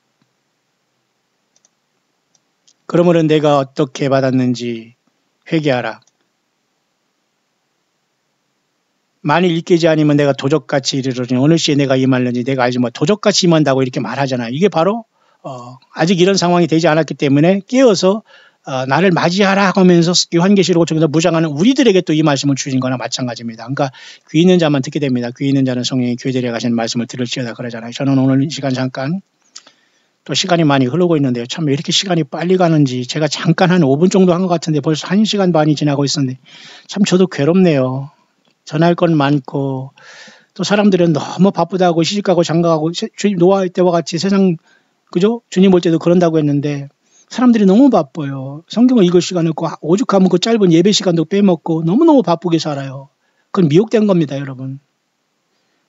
그러므로 내가 어떻게 받았는지 회개하라. 만일 읽히지 않으면 내가 도적같이 이르러니 어느 시에 내가 임하는지 내가 알지 못. 도적같이 임한다고 이렇게 말하잖아요. 이게 바로 아직 이런 상황이 되지 않았기 때문에 깨어서 나를 맞이하라 하면서 요한계시록을 통해서 무장하는 우리들에게 또 이 말씀을 주신 거나 마찬가지입니다. 그러니까 귀 있는 자만 듣게 됩니다. 귀 있는 자는 성령이 교회 데려가시는 말씀을 들을지어다 그러잖아요. 저는 오늘 이 시간 잠깐 또 시간이 많이 흐르고 있는데요. 참 왜 이렇게 시간이 빨리 가는지 제가 잠깐 한 5분 정도 한 것 같은데 벌써 1시간 반이 지나고 있었는데 참 저도 괴롭네요. 전할 건 많고 또 사람들은 너무 바쁘다고 시집가고 장가가고 주님 노아할 때와 같이 세상 그죠? 주님 올 때도 그런다고 했는데 사람들이 너무 바빠요. 성경을 읽을 시간 없고 오죽하면 그 짧은 예배 시간도 빼먹고 너무너무 바쁘게 살아요. 그건 미혹된 겁니다, 여러분.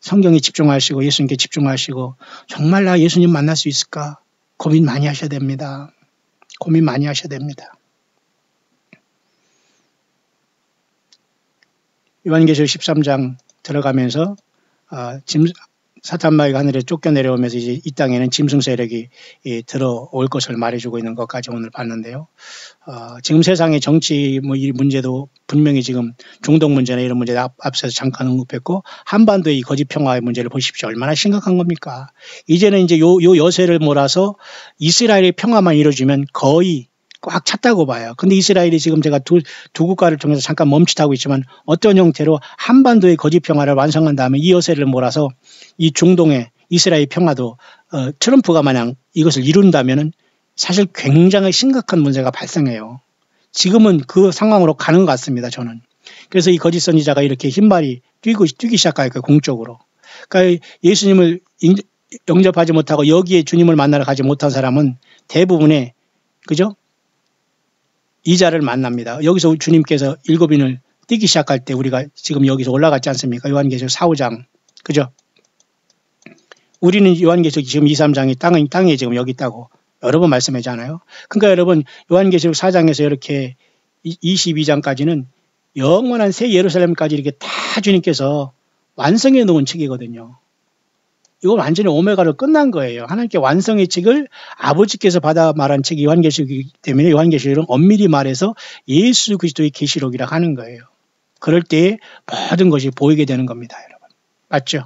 성경에 집중하시고 예수님께 집중하시고 정말 나 예수님 만날 수 있을까? 고민 많이 하셔야 됩니다. 고민 많이 하셔야 됩니다. 요한계시록 13장 들어가면서 사탄 마귀가 하늘에 쫓겨내려오면서 이제 이 땅에는 짐승 세력이 들어올 것을 말해주고 있는 것까지 오늘 봤는데요. 지금 세상의 정치 이 문제도 분명히 지금 중동 문제나 이런 문제 앞서서 잠깐 언급했고 한반도의 이 거짓 평화의 문제를 보십시오. 얼마나 심각한 겁니까? 이제는 이제 요 여세를 몰아서 이스라엘의 평화만 이루어지면 거의 꽉 찼다고 봐요. 근데 이스라엘이 지금 제가 두 국가를 통해서 잠깐 멈칫하고 있지만 어떤 형태로 한반도의 거짓 평화를 완성한 다음에 이 여세를 몰아서 이 중동의 이스라엘 평화도 트럼프가 마냥 이것을 이룬다면은 사실 굉장히 심각한 문제가 발생해요. 지금은 그 상황으로 가는 것 같습니다. 저는. 그래서 이 거짓 선지자가 이렇게 흰말이 뛰기 시작할 거예요. 공적으로. 그러니까 예수님을 영접하지 못하고 여기에 주님을 만나러 가지 못한 사람은 대부분의 그죠? 이자를 만납니다. 여기서 주님께서 7인을 뛰기 시작할 때 우리가 지금 여기서 올라갔지 않습니까? 요한계시록 4, 5장. 그죠? 우리는 요한계시록 지금 2, 3장이 땅에 지금 여기 있다고 여러 번 말씀하잖아요. 그러니까 여러분 요한계시록 4장에서 이렇게 22장까지는 영원한 새 예루살렘까지 이렇게 다 주님께서 완성해 놓은 책이거든요. 이건 완전히 오메가로 끝난 거예요. 하나님께 완성의 책을 아버지께서 받아 말한 책이 요한계시록이기 때문에 요한계시록은 엄밀히 말해서 예수 그리스도의 계시록이라 하는 거예요. 그럴 때 모든 것이 보이게 되는 겁니다. 여러분. 맞죠?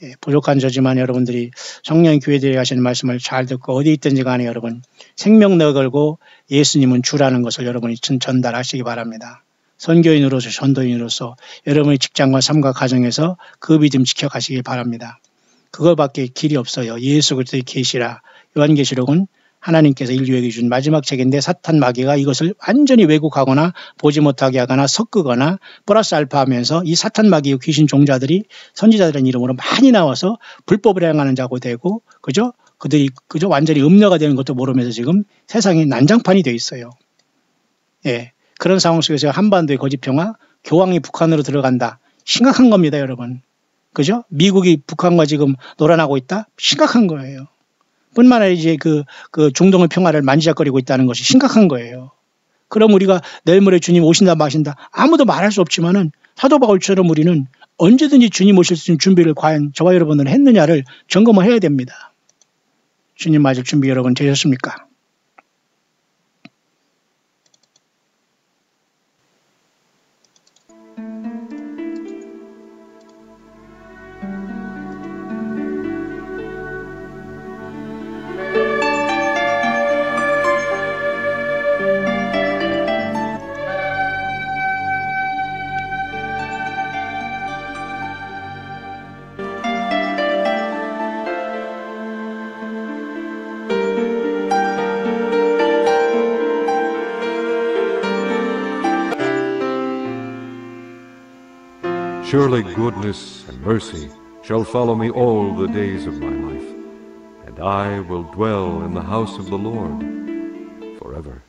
예, 부족한 저지만 여러분들이 성령 교회들이 하시는 말씀을 잘 듣고 어디 있든지 간에 여러분 생명 내걸고 예수님은 주라는 것을 여러분이 전달하시기 바랍니다. 선교인으로서 전도인으로서 여러분의 직장과 삶과 가정에서 그 믿음 지켜가시기 바랍니다. 그거밖에 길이 없어요. 예수 그리스도의 계시라. 요한계시록은 하나님께서 인류에게 준 마지막 책인데 사탄 마귀가 이것을 완전히 왜곡하거나 보지 못하게 하거나 섞거나 플러스 알파 하면서 이 사탄 마귀의 귀신 종자들이 선지자들의 이름으로 많이 나와서 불법을 행하는 자고 되고 그죠? 그들이 그죠? 완전히 음녀가 되는 것도 모르면서 지금 세상이 난장판이 돼 있어요. 예. 그런 상황 속에서 한반도의 거짓 평화, 교황이 북한으로 들어간다. 심각한 겁니다, 여러분. 그죠? 미국이 북한과 지금 놀아나고 있다? 심각한 거예요. 뿐만 아니라 이제 그 중동의 평화를 만지작거리고 있다는 것이 심각한 거예요. 그럼 우리가 내일 모레 주님 오신다 마신다 아무도 말할 수 없지만은 사도 바울처럼 우리는 언제든지 주님 오실 수 있는 준비를 과연 저와 여러분들은 했느냐를 점검을 해야 됩니다. 주님 맞을 준비 여러분 되셨습니까? Surely goodness and mercy shall follow me all the days of my life, and I will dwell in the house of the Lord forever.